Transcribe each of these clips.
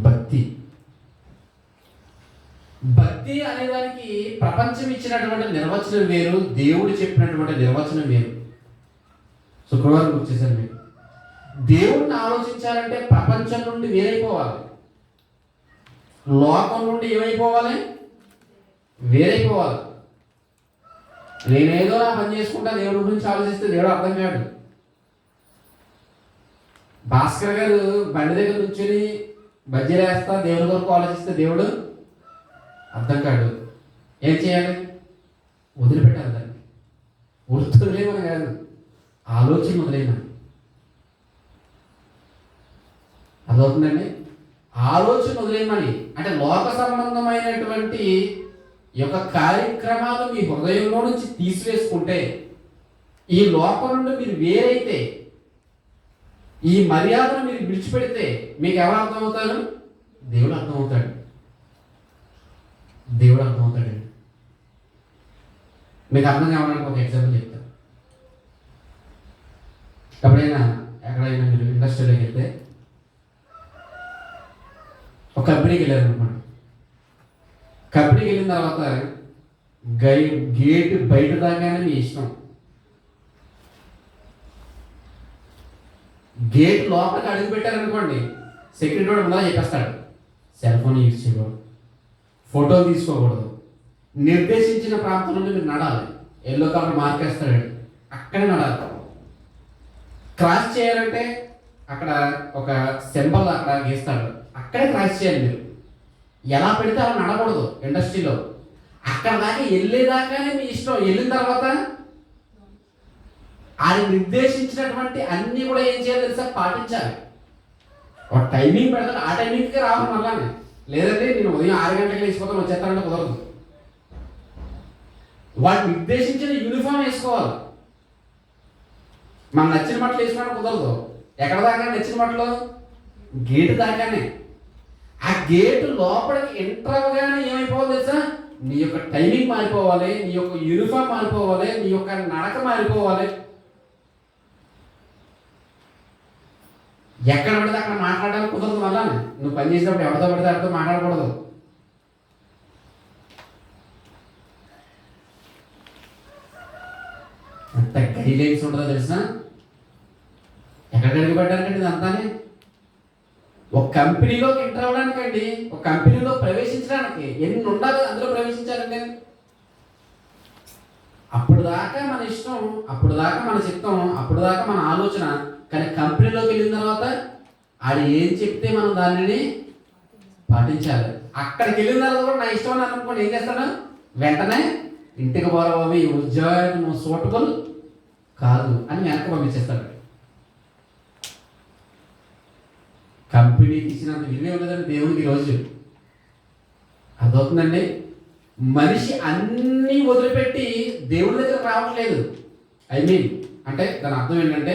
భక్తి. భక్తి అనేదానికి ప్రపంచం ఇచ్చినటువంటి నిర్వచనం వేరు, దేవుడు చెప్పినటువంటి నిర్వచనం వేరు. శుక్రవారం వచ్చేసారు మీరు. దేవుడిని ఆలోచించాలంటే ప్రపంచం నుండి వేరైపోవాలి, లోకం నుండి ఏమైపోవాలి, వేరైపోవాలి. నేనేదో నా పని చేసుకుంటా దేవుడి గురించి ఆలోచిస్తే దేవుడు అర్థం కాడు. భాస్కర్ గారు బండి దగ్గర కూర్చొని బజ్జీలు వేస్తా దేవుడి కొరకు ఆలోచిస్తే దేవుడు అర్థం కాడు. ఏం చేయాలి? వదిలిపెట్టాలి దాన్ని. వదిలేమని కాదు, ఆలోచన వదిలేమని. అదవుతుందండి. ఆలోచన వదిలేమని అంటే లోక సంబంధమైనటువంటి ఈ యొక్క కార్యక్రమాలు మీ హృదయంలో నుంచి తీసివేసుకుంటే, ఈ లోకం నుండి మీరు వేరైతే, ఈ మర్యాదను మీరు విడిచిపెడితే మీకు ఎవరు అర్థమవుతారు? దేవుడు అర్థమవుతాడు. దేవుడు అర్థమవుతాడండి. మీకు అర్థం కావడానికి ఒక ఎగ్జాంపుల్ చెప్తాను. ఎప్పుడైనా ఎక్కడైనా మీరు ఇండస్ట్రీలోకి వెళ్తే, ఒక కంపెనీకి వెళ్ళారు అనుకోండి. కంపెనీకి వెళ్ళిన తర్వాత గేట్ బయట దాకానే మీ ఇష్టం. గేట్ లోపలికి అడుగు పెట్టారనుకోండి, సెక్యూరిటీ వాడు ముందర చెప్పేస్తాడు, సెల్ ఫోన్ యూజ్ చేయకూడదు, ఫోటోలు తీసుకోకూడదు, నిర్దేశించిన ప్రాంతం నుండి మీరు నడాలి. ఎల్లో కలర్ మార్కేస్తాడు, అక్కడే నడాలి. క్రాస్ చేయాలంటే అక్కడ ఒక సింబల్ అక్కడ గీస్తాడు, అక్కడే క్రాస్ చేయాలి. మీరు ఎలా పెడితే అలా నడకూడదు ఇండస్ట్రీలో. అక్కడ దాకా వెళ్ళేదాకానే మీ ఇష్టం. వెళ్ళిన తర్వాత ఆయన నిర్దేశించినటువంటి అన్నీ కూడా ఏం చేయాలి తెలుసా? పాటించాలి. ఒక టైమింగ్ పెడతాడు, ఆ టైమింగ్కి రావాలి మళ్ళానే. లేదంటే నేను ఉదయం 6 గంటలకు వేసిపోతాను వచ్చేస్తానంటే కుదరదు. వాడు నిర్దేశించిన యూనిఫామ్ వేసుకోవాలి. మనం నచ్చిన బట్టలు వేసుకోవడానికి కుదరదు. ఎక్కడ దాకా నచ్చిన బట్టలు? గేటు దాకానే. ఆ గేటు లోపలికి ఎంటర్ అవ్వగానే ఏమైపోవాలి తెలుసా? నీ యొక్క టైమింగ్ మారిపోవాలి, నీ యొక్క యూనిఫామ్ మారిపోవాలి, నీ యొక్క నడక మారిపోవాలి. ఎక్కడ పడితే అక్కడ మాట్లాడడానికి కుదరదు. మళ్ళా నువ్వు పని చేసినప్పుడు ఎవరితో పడితే ఎవరితో మాట్లాడకూడదు. ఎంత గైడ్లైన్స్ ఉంటుందో తెలుసా? ఎక్కడికి పెట్టారంటే ఇదంతానే ఒక కంపెనీలోకి ఎంటర్ అవ్వడానికండి, ఒక కంపెనీలో ప్రవేశించడానికి ఎన్ని ఉండాలి అందులో ప్రవేశించాలంటే. అప్పుడు దాకా మన ఇష్టం, అప్పుడు దాకా మన చిత్తం, అప్పుడు దాకా మన ఆలోచన. కానీ కంపెనీలోకి వెళ్ళిన తర్వాత ఆడు ఏం చెప్తే మనం దానిని పాటించాలి. అక్కడికి వెళ్ళిన తర్వాత కూడా నా ఇష్టం అని అనుకోండి, ఏం చేస్తాడు? వెంటనే ఇంటికి పోరావు, ఈ ఉద్యోగం సూటబుల్ కాదు అని వెనక్కి పంపించేస్తాడు. కంపెనీకి ఇచ్చినంత విలువ ఉండదండి దేవునికి ఈరోజు. అదవుతుందండి. మనిషి అన్నీ వదిలిపెట్టి దేవుడి దగ్గర రావట్లేదు. అంటే దాని అర్థం ఏంటంటే,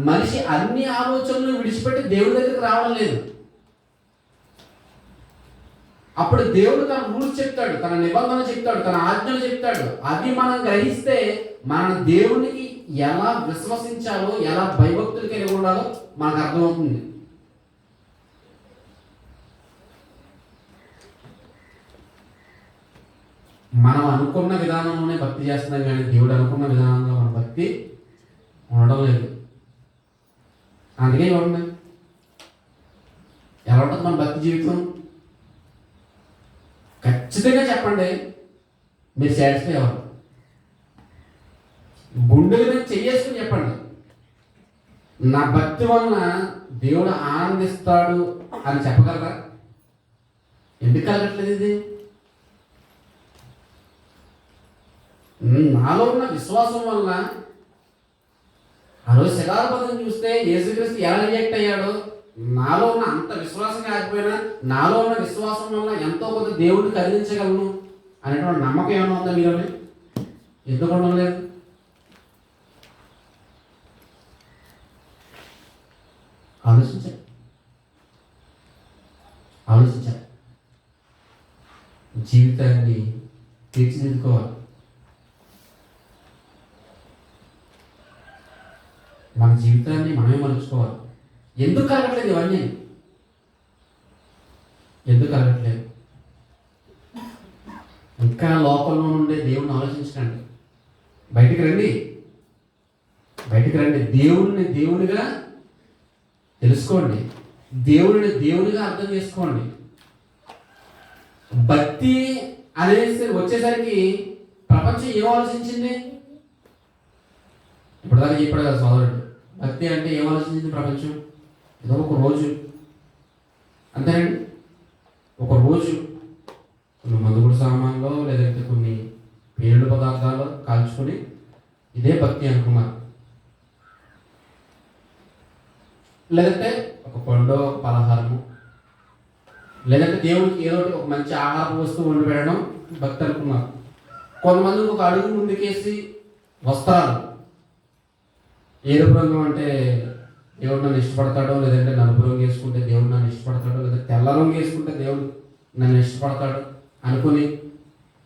మనిషి అన్ని ఆలోచనలు విడిచిపెట్టి దేవుడి దగ్గరికి రావడం లేదు. అప్పుడు దేవుడు తన రూల్స్ చెప్తాడు, తన నిబంధన చెప్తాడు, తన ఆజ్ఞలు చెప్తాడు. అది మనం గ్రహిస్తే మన దేవునికి ఎలా విశ్వసించాలో, ఎలా భయభక్తులు కలిగి ఉండాలో మనకు అర్థమవుతుంది. మనం అనుకున్న విధానంలోనే భక్తి చేస్తున్నాం, కానీ దేవుడు అనుకున్న విధానంలో మన భక్తి ఉండడం లేదు. అందుకే చూడండి ఎలా ఉంటుంది మన భక్తి జీవితం. ఖచ్చితంగా చెప్పండి, మీరు సాటిస్ఫై అవ్వరు. గుండెల మీద చెయ్యేసుకుని చెప్పండి, నా భక్తి వలన దేవుడు ఆనందిస్తాడు అని చెప్పగలరా? ఎందుకు కలగట్లేదు ఇది? నాలో ఉన్న విశ్వాసం వలన. ఆ రోజు శిలాపదం చూస్తే యేసుక్రీస్తు ఎలా రియాక్ట్ అయ్యాడో, నాలో ఉన్న అంత విశ్వాసం కాకపోయినా నాలో ఉన్న విశ్వాసం వల్ల ఎంతో కొంత దేవుడిని కదిలించగలను అనేటువంటి నమ్మకం ఏమైనా ఉందా మీలోనే? ఎందుకు ఉండలేదు? ఆలోచించాలి. జీవితాన్ని తీర్చిదిద్దుకోవాలి. మన జీవితాన్ని మనమే మలుచుకోవాలి. ఎందుకు కలగట్లేదు ఇవన్నీ? ఎందుకు కలగట్లేదు? ఇంకా లోకంలో ఉండే దేవుణ్ణి ఆలోచించకండి. బయటికి రండి, బయటికి రండి. దేవునిగా తెలుసుకోండి, దేవునిగా అర్థం చేసుకోండి. భక్తి అనేసి వచ్చేసరికి ప్రపంచం ఏం ఆలోచించింది? ఇప్పటిదాకా చెప్పాడు కదా సోదరుడు, భక్తి అంటే ఏం ఆలోచించింది ప్రపంచం? ఏదో ఒక రోజు, అంతేనండి, ఒక రోజు కొన్ని మందుగుడు సామాన్లు లేదంటే కొన్ని పేరుడు పదార్థాలు కాల్చుకొని ఇదే భక్తి అనుకున్నారు. లేదంటే ఒక పండు, ఒక పలహారము, లేదంటే దేవుడికి ఏదో ఒక మంచి ఆహార వస్తువు వండి పెట్టడం భక్తి అనుకున్నారు. కొంతమంది ఒక అడుగు ముందుకేసి వస్త్రాలు, ఎరుపు రంగు అంటే దేవుడు నన్ను ఇష్టపడతాడో, లేదంటే నలుపు రంగు వేసుకుంటే దేవుడు నన్ను ఇష్టపడతాడో, లేదా తెల్ల రంగు వేసుకుంటే దేవుడు నన్ను ఇష్టపడతాడు అనుకుని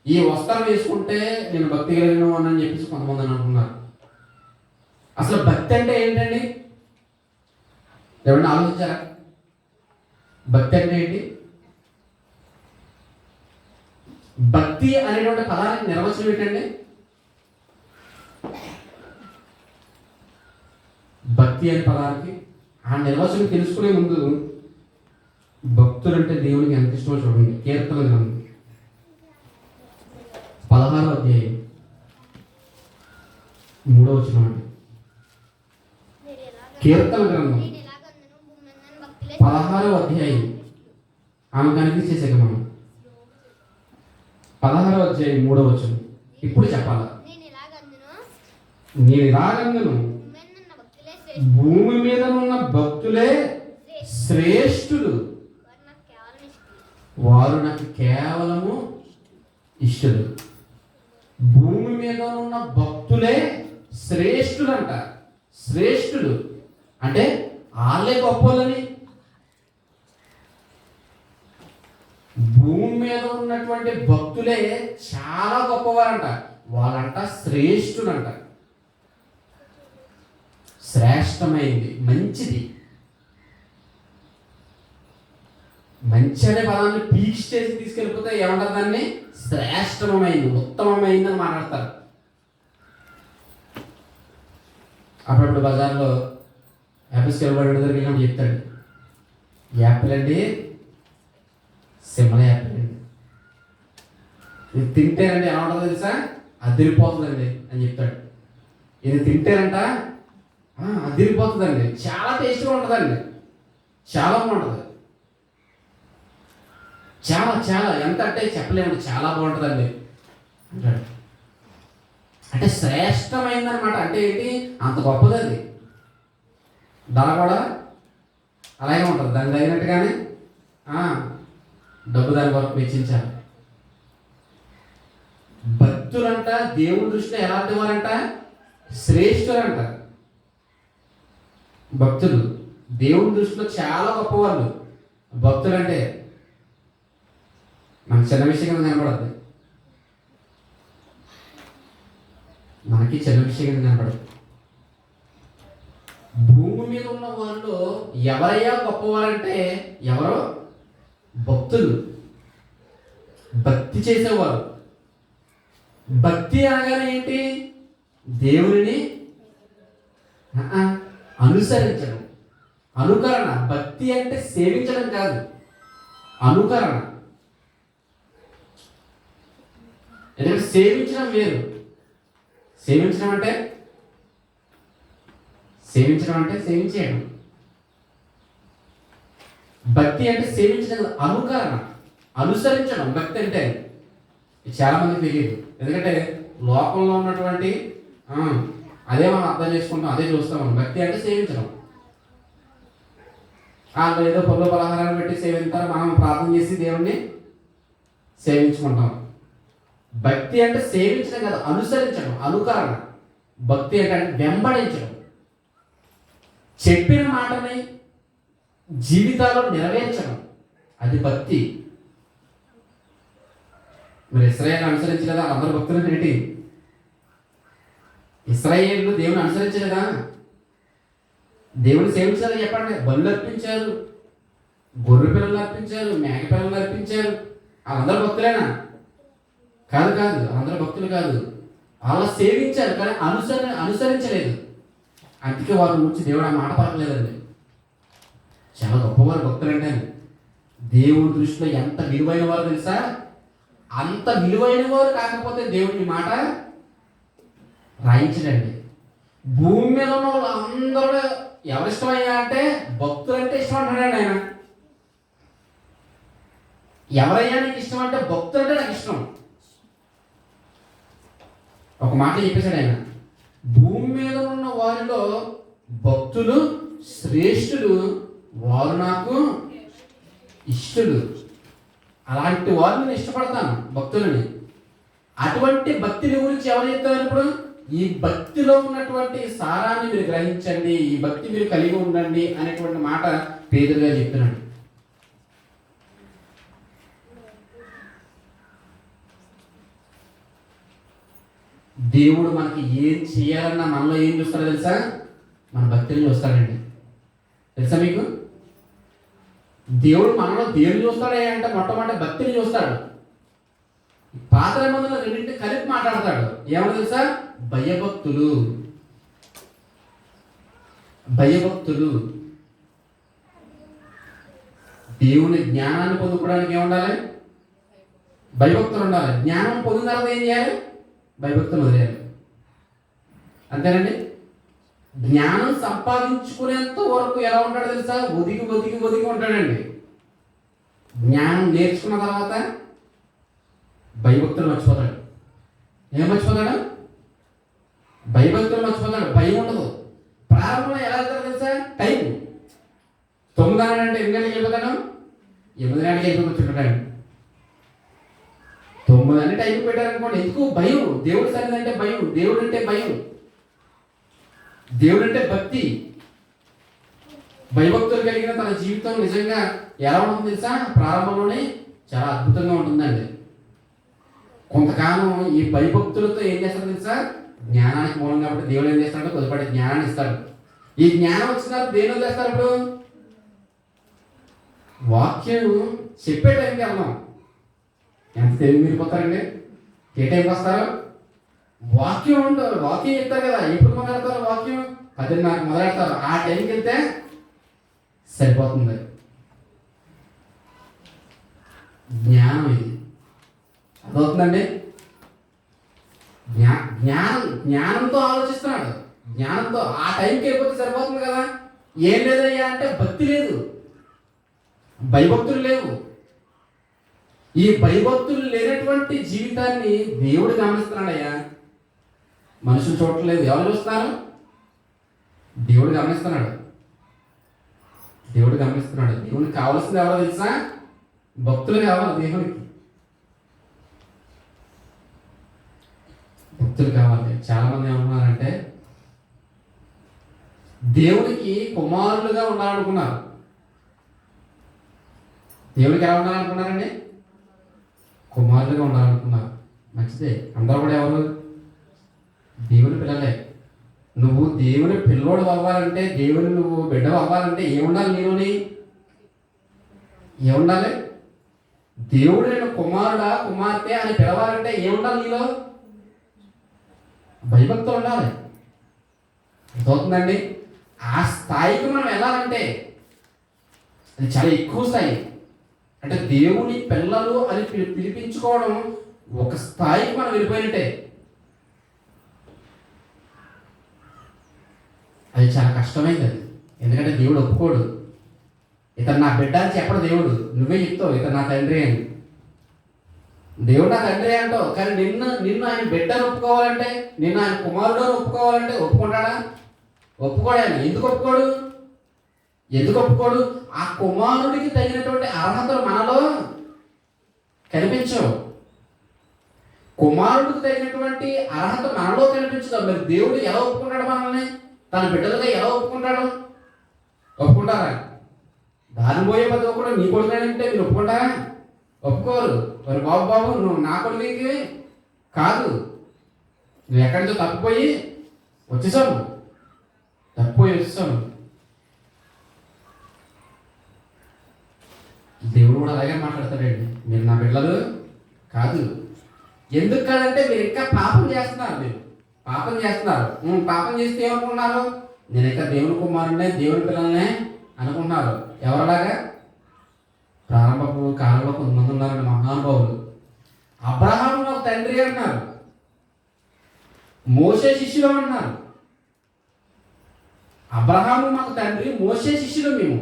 ఈ వస్త్రం వేసుకుంటే నేను భక్తి కలిగిన అని చెప్పేసి కొంతమంది అనుకున్నారు. అసలు భక్తి అంటే ఏంటండి? ఎవరైనా ఆలోచించారా? భక్తి అంటే ఏంటి? భక్తి అనేటువంటి పదానికి నిర్వచనం ఏంటండి? భక్తి అనే పదానికి ఆ నిర్వచనం తెలుసుకునే ముందు భక్తులు అంటే దేవునికి ఎంత ఇష్టమో చూడండి. కీర్తన గ్రంథం 16వ అధ్యాయం 3వ వచనం అండి. కీర్తన గ్రంథం 16వ అధ్యాయం, ఆమె కనిపించేసాక మనం 16వ అధ్యాయం 3వ వచనం ఇప్పుడు చెప్పాలా? నేను ఇలాగందును భూమి మీద ఉన్న భక్తులే శ్రేష్ఠులు, వారు నాకు కేవలము ఇష్టలు. భూమి మీద ఉన్న భక్తులే శ్రేష్ఠులు అంట. శ్రేష్ఠులు అంటే వాళ్ళే గొప్పలని. భూమి మీద ఉన్నటువంటి భక్తులే చాలా గొప్పవారంట. వాళ్ళంట శ్రేష్ఠులంట. శ్రేష్టమైంది, మంచిది. మంచి అనే పదాన్ని పీచ్ చేసి తీసుకెళ్ళిపోతే ఏమంటారు? దాన్ని శ్రేష్టమైంది, ఉత్తమమైంది అని మాట్లాడతారు. అప్పుడప్పుడు బజార్లో యాపిల్స్ వెళ్ళబడి దగ్గరికి చెప్తాడు, యాపిల్ అండి సిమ్మల యాపిల్ అండి, ఇది తింటేనండి ఎలా ఉంటుందో తెలుసా? అదిరిపోతుందండి అని చెప్తాడు. ఇది తింటేనంట అదిరిపోతుందండి, చాలా టేస్ట్గా ఉంటుందండి, చాలా బాగుంటుంది, చాలా చాలా ఎంత అంటే చెప్పలేము, చాలా బాగుంటుందండి అంటాడు. అంటే శ్రేష్టమైందనమాట. అంటే ఏంటి? అంత గొప్పది అది. ధర కూడా అలాగే ఉంటుంది, దానికి తగినట్టుగానే డబ్బు దాని వరకు వెచ్చించాలి. భక్తులంట దేవుని దృష్టిలో ఎలాంటి వారంట? శ్రేష్ఠులంట. భక్తులు దేవుని దృష్టిలో చాలా గొప్పవాళ్ళు. భక్తులు అంటే మనకు చిన్న విషయం కనబడద్దు, మనకి చిన్న విషయం కనబడదు. భూమి మీద ఉన్న వాళ్ళు ఎవరయ్యా గొప్పవారంటే ఎవరో? భక్తులు, భక్తి చేసేవారు. భక్తి అనగానే ఏంటి? దేవుని అనుసరించడం, అనుకరణ. భక్తి అంటే సేవించడం కాదు, అనుకరణ. ఎందుకంటే సేవించడం వేరు. సేవించడం అంటే సేవించేయడం. భక్తి అంటే సేవించడం, అనుకరణ, అనుసరించడం. భక్తి అంటే చాలా మందికి తెలియదు. ఎందుకంటే లోకంలో ఉన్నటువంటి అదే మనం అర్థం చేసుకుంటాం, అదే చూస్తాం. భక్తి అంటే సేవించడం. ఏదో పొల్ల పలహారాలు పెట్టి సేవించారు, మనం ప్రార్థన చేసి దేవుణ్ణి సేవించుకుంటాం. భక్తి అంటే సేవించడం కాదు, అనుసరించడం, అనుకరణ. భక్తి అంటే వెంబడించడం, చెప్పిన మాటని జీవితాల్లో నెరవేర్చడం, అది భక్తి. మరి ఇశ్రాయేలు అనుసరించలేదా? అందరు భక్తులు ఏంటి? ఇశ్రాయేలు దేవుని అనుసరించలేదా? దేవుని సేవించాలని చెప్పండి. బలులు అర్పించారు, గొర్రె పిల్లలు అర్పించారు, మేక పిల్లలు అర్పించారు. వాళ్ళందరూ భక్తులేనా? కాదు కాదు, అందరూ భక్తులు కాదు. వాళ్ళ సేవించారు కానీ అనుసరించలేదు. అందుకే వారి గురించి దేవుడు ఆ మాట పలకలేదండి. చాలా గొప్పవారు భక్తులు అంటే. దేవుడి దృష్టిలో ఎంత విలువైన వారు తెలుసా? అంత విలువైన వారు కాకపోతే దేవుడి మాట రాయించడండి. భూమి మీద ఉన్న వాళ్ళు అందరూ ఎవరు ఇష్టమయ్యా అంటే భక్తులు అంటే ఇష్టం అంటాడండి ఆయన. ఎవరయ్యా నీకు ఇష్టం అంటే భక్తులు అంటే నాకు ఇష్టం. ఒక మాట చెప్పేశాడు ఆయన, భూమి మీద ఉన్న వారిలో భక్తులు శ్రేష్ఠులు, వారు నాకు ఇష్టలు. అలాంటి వారిని నేను ఇష్టపడతాను, భక్తులని. అటువంటి భక్తిని గురించి ఎవరు చెప్తారు ఇప్పుడు? ఈ భక్తిలో ఉన్నటువంటి సారాన్ని మీరు గ్రహించండి, ఈ భక్తి మీరు కలిగి ఉండండి అనేటువంటి మాట పేదలు గారు చెప్తున్నాడు. దేవుడు మనకి ఏం చేయాలన్నా మనలో ఏం చూస్తాడో తెలుసా? మన భక్తిని చూస్తాడండి. తెలుసా మీకు? దేవుడు మనలో దేని చూస్తాడే అంటే మొట్టమొదటి భక్తిని చూస్తాడు. పాత నిబంధనలు రెండింటి కలిపి మాట్లాడతాడు. ఏమన్నా తెలుసా? భయభక్తులు. భయభక్తులు. దేవుని జ్ఞానాన్ని పొందుకోవడానికి ఏముండాలి? భయభక్తులు ఉండాలి. జ్ఞానం పొందిన తర్వాత ఏం చేయాలి? భయభక్తులు వదిలేయాలి. అంతేనండి. జ్ఞానం సంపాదించుకునేంత వరకు ఎలా ఉంటాడో తెలుసా? ఒదిగి ఒదిగి ఒదిగి ఉంటాడండి. జ్ఞానం నేర్చుకున్న తర్వాత భయభక్తులు మర్చిపోతాడు. ఏం మర్చిపోతాడు? భయభక్తులు మర్చిపోతాడు. భయం ఉండదు. ప్రారంభంలో ఎలా వెళ్తాడు తెలుసా? టైం 9 అంటే 8 గంటలకు వెళ్ళిపోతాడు, 8 గంటలకు వెళ్ళిపోతుంటాడు. 9 అని టైం పెట్టారనుకోండి. ఎందుకు? భయం. దేవుడి సన్నిధి అంటే భయం. దేవుడు అంటే భయం. దేవుడు అంటే భక్తి. భయభక్తులు కలిగిన తన జీవితం నిజంగా ఎలా ఉంటుంది తెలుసా? ప్రారంభంలోనే చాలా అద్భుతంగా ఉంటుందండి. కొంతకాలం ఈ భయభక్తులతో ఏం చేస్తాడు తెలుసా? జ్ఞానానికి మూలం కాబట్టి దేవుడు ఏం చేస్తాడు? కొద్దిపాటి జ్ఞానాన్ని ఇస్తాడు. ఈ జ్ఞానం వచ్చిన తర్వాత దేని వదిలేస్తారు? ఇప్పుడు వాక్యం చెప్పే టైంకి వెళ్దాం. ఎంత తెలివి మీరిపోతారండి? ఏ టైంకి వస్తారు? వాక్యం ఉంటారు, వాక్యం చెప్తారు కదా. ఎప్పుడు మొదలెడతారు? వాక్యం 10:30 మొదలెడతారు. ఆ టైంకి వెళ్తే సరిపోతుంది. జ్ఞానం ఇది అర్థమవుతుందండి. జ్ఞానంతో ఆలోచిస్తున్నాడు. జ్ఞానంతో ఆ టైంకి వెళ్ళిపోతే సరిపోతుంది కదా. ఏం లేదయ్యా అంటే భక్తి లేదు, భయభక్తులు లేవు. ఈ భయభక్తులు లేనటువంటి జీవితాన్ని దేవుడు గమనిస్తున్నాడయ్యా. మనుషులు చూడట్లేదు. ఎవరు చూస్తున్నారు? దేవుడు గమనిస్తున్నాడు. దేవుడు గమనిస్తున్నాడు. దేవునికి కావాల్సింది ఎవరో తెలుసా? భక్తులు కావాలి. దేవునికి భక్తులు కావాలి. చాలా మంది ఏమన్నారంటే దేవుడికి కుమారులుగా ఉండాలనుకున్నారు. దేవుడికి ఎలా ఉండాలనుకున్నారండి? కుమారులుగా ఉండాలనుకున్నారు. మంచిదే. అందరూ కూడా ఎవరు? దేవుని పిల్లలే. నువ్వు దేవుని పిల్లోడు అవ్వాలంటే, దేవుని నువ్వు బిడ్డ అవ్వాలంటే ఏముండాలి? నీలోని ఏముండాలి? దేవుడు నేను కుమారుడా కుమార్తె అని పిలవాలంటే ఏముండాలి నీలో? భయభక్తులు ఉండాలి. అర్థమవుతుందండి. ఆ స్థాయికి మనం వెళ్ళాలంటే అది చాలా ఎక్కువ స్థాయి. అంటే దేవుని పిల్లలు అని పిలిపించుకోవడం ఒక స్థాయికి మనం వెళ్ళిపోయినట్టే. అది చాలా కష్టమైంది. అది ఎందుకంటే దేవుడు ఒప్పుకోడు. ఇతను నా బిడ్డ అని చెప్పడు దేవుడు. నువ్వే చెప్తావు ఇతను నా తండ్రి అని. దేవుడు నా తండ్రి అంటావు, కానీ నిన్ను ఆయన బిడ్డను ఒప్పుకోవాలంటే, నిన్ను ఆయన కుమారుడు ఒప్పుకోవాలంటే ఒప్పుకుంటాడా? ఒప్పుకోడు. ఆయన ఎందుకు ఒప్పుకోడు? ఎందుకు ఒప్పుకోడు? ఆ కుమారుడికి తగినటువంటి అర్హతలు మనలో కనిపించవు. కుమారుడికి తగినటువంటి అర్హత మనలో కనిపించదు. మరి దేవుడు ఎలా ఒప్పుకుంటాడు మనల్ని? తన బిడ్డలుగా ఎలా ఒప్పుకుంటాడు? ఒప్పుకుంటారా? దాని పోయే పద్ధతి కూడా నీ కొడుకునంటే మీరు ఒప్పుకుంటారా? ఒప్పుకోరు. మరి బాబు నువ్వు నా కొడుకుకి కాదు, నువ్వు ఎక్కడి నుంచో తప్పిపోయి వచ్చేసావు. దేవుడు కూడా అలాగే మాట్లాడతాడండి, మీరు నా బిడ్డలు కాదు. ఎందుకు కాదంటే మీరు ఇంకా పాపం చేస్తున్నారు. మీరు పాపం చేస్తున్నారు. పాపం చేస్తే ఏమనుకున్నారు? నేను ఇంకా దేవుని కుమారుడినే, దేవుని పిల్లలనే అనుకుంటున్నారు. ఎవరిలాగా? ప్రారంభపు కాలంలో కొంతమంది ఉన్నారండి మహానుభావులు. అబ్రహాము నాకు తండ్రి అన్నారు, మోషే శిష్యులు అన్నారు. అబ్రహాము మాకు తండ్రి, మోషే శిష్యులు మేము.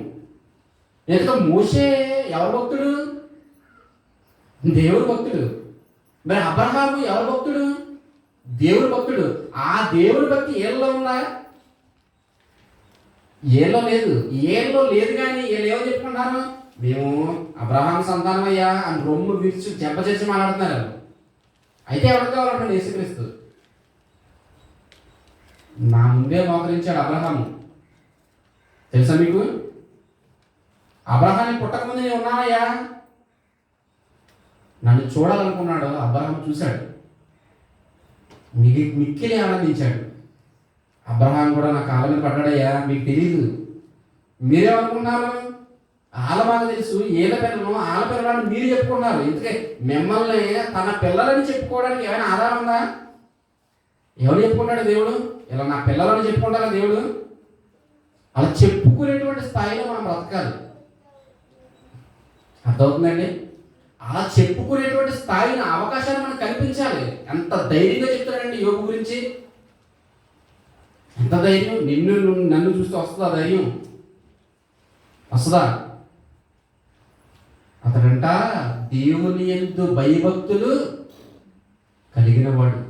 ఎందుకంటే మోషే ఎవరు భక్తుడు? దేవుడు భక్తుడు. మరి అబ్రహాము ఎవరు భక్తుడు? దేవుడు భక్తుడు. ఆ దేవుడి భక్తి ఏళ్ళలో ఉందా? ఏళ్ళలో లేదు. ఏళ్ళలో లేదు. కానీ వీళ్ళు ఏమో చెప్పుకుంటారు, మేము అబ్రహాం సంతానం అయ్యా అని రొమ్ము విరిచి జబ్బ చేసి మాట్లాడుతున్నారు. అయితే ఎవరికి కావాలంటే యేసుక్రీస్తు. నా ముందే మోకరించాడు అబ్రహాము. తెలుసా మీకు? అబ్రహాన్ని పుట్టకముందు నేను ఉన్నానయ్యా, నన్ను చూడాలనుకున్నాడు. అబ్రహాం చూశాడు, మిక్కిలి ఆనందించాడు. అబ్రహాం కూడా నా కాళ్ళ మీద పడ్డాడయ్యా, మీకు తెలియదు. మీరేమనుకున్నారు? ఆలమాగ తెలుసు, ఏళ్ళ పిల్లలు ఆల పిల్లలని మీరు చెప్పుకున్నారు. ఎందుకే మిమ్మల్ని తన పిల్లలని చెప్పుకోవడానికి ఏమైనా ఆధారం ఉందా? ఎవరు చెప్పుకుంటాడు దేవుడు? ఇలా నా పిల్లలని చెప్పుకుంటారా దేవుడు? అలా చెప్పుకునేటువంటి స్థాయిలో మనం బ్రతకాలి. అర్థమవుతుందండి? అలా చెప్పుకునేటువంటి స్థాయిని, అవకాశాన్ని మనం కల్పించాలి. ఎంత ధైర్యంగా చెప్తాడండి యోగు గురించి. ఎంత ధైర్యం! నన్ను చూస్తే వస్తుందా ధైర్యం? వస్తుందా? అతడంట దేవుని యందు భయభక్తులు కలిగిన వాడు.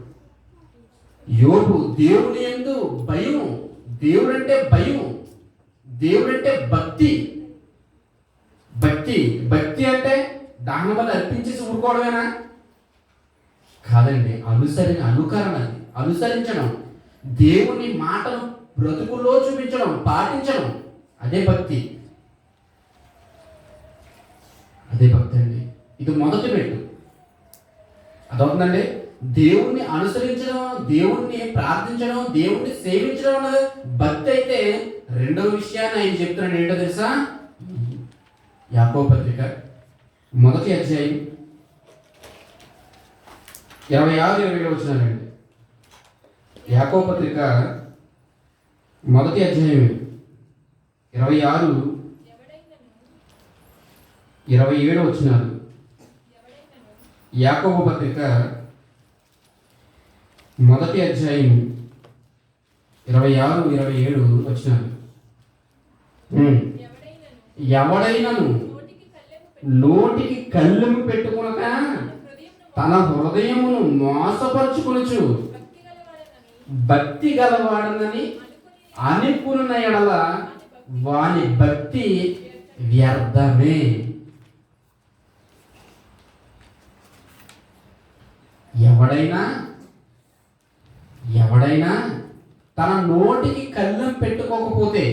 యోబు దేవుని యందు భయం. దేవుడంటే భయం, దేవుడంటే భక్తి. భక్తి అంటే దాని వల్ల అర్పించేసి ఊరుకోవడమేనా? కాదండి. అనుసరించడం, దేవుని మాటను బ్రతుకుల్లో చూపించడం, పాటించడం, అదే భక్తి. అండి. ఇది మొదటి మెట్టు. అదవుతుందండి. దేవుణ్ణి అనుసరించడం, దేవుణ్ణి ప్రార్థించడం, దేవుణ్ణి సేవించడం అన్నది భక్తి అయితే, రెండవ విషయాన్ని ఆయన చెప్తున్నాడు. ఏంటో తెలుసా? యాకోబు పత్రిక 1వ అధ్యాయం 26-27 వచనాలండి. యాకోబు పత్రిక 1వ అధ్యాయం 26-27 వచనాలు. యాకోబు పత్రిక 1వ అధ్యాయం 26-27 వచనాలు. ఎవడైనను నోటికి కళ్ళెము పెట్టుకునక తన హృదయమును మోసపరుచుకొనుచు భక్తి గలవాడనని అనుకున్న ఎడల వాని భక్తి వ్యర్థమే. ఎవడైనా తన నోటికి కళ్ళెం పెట్టుకోకపోతే,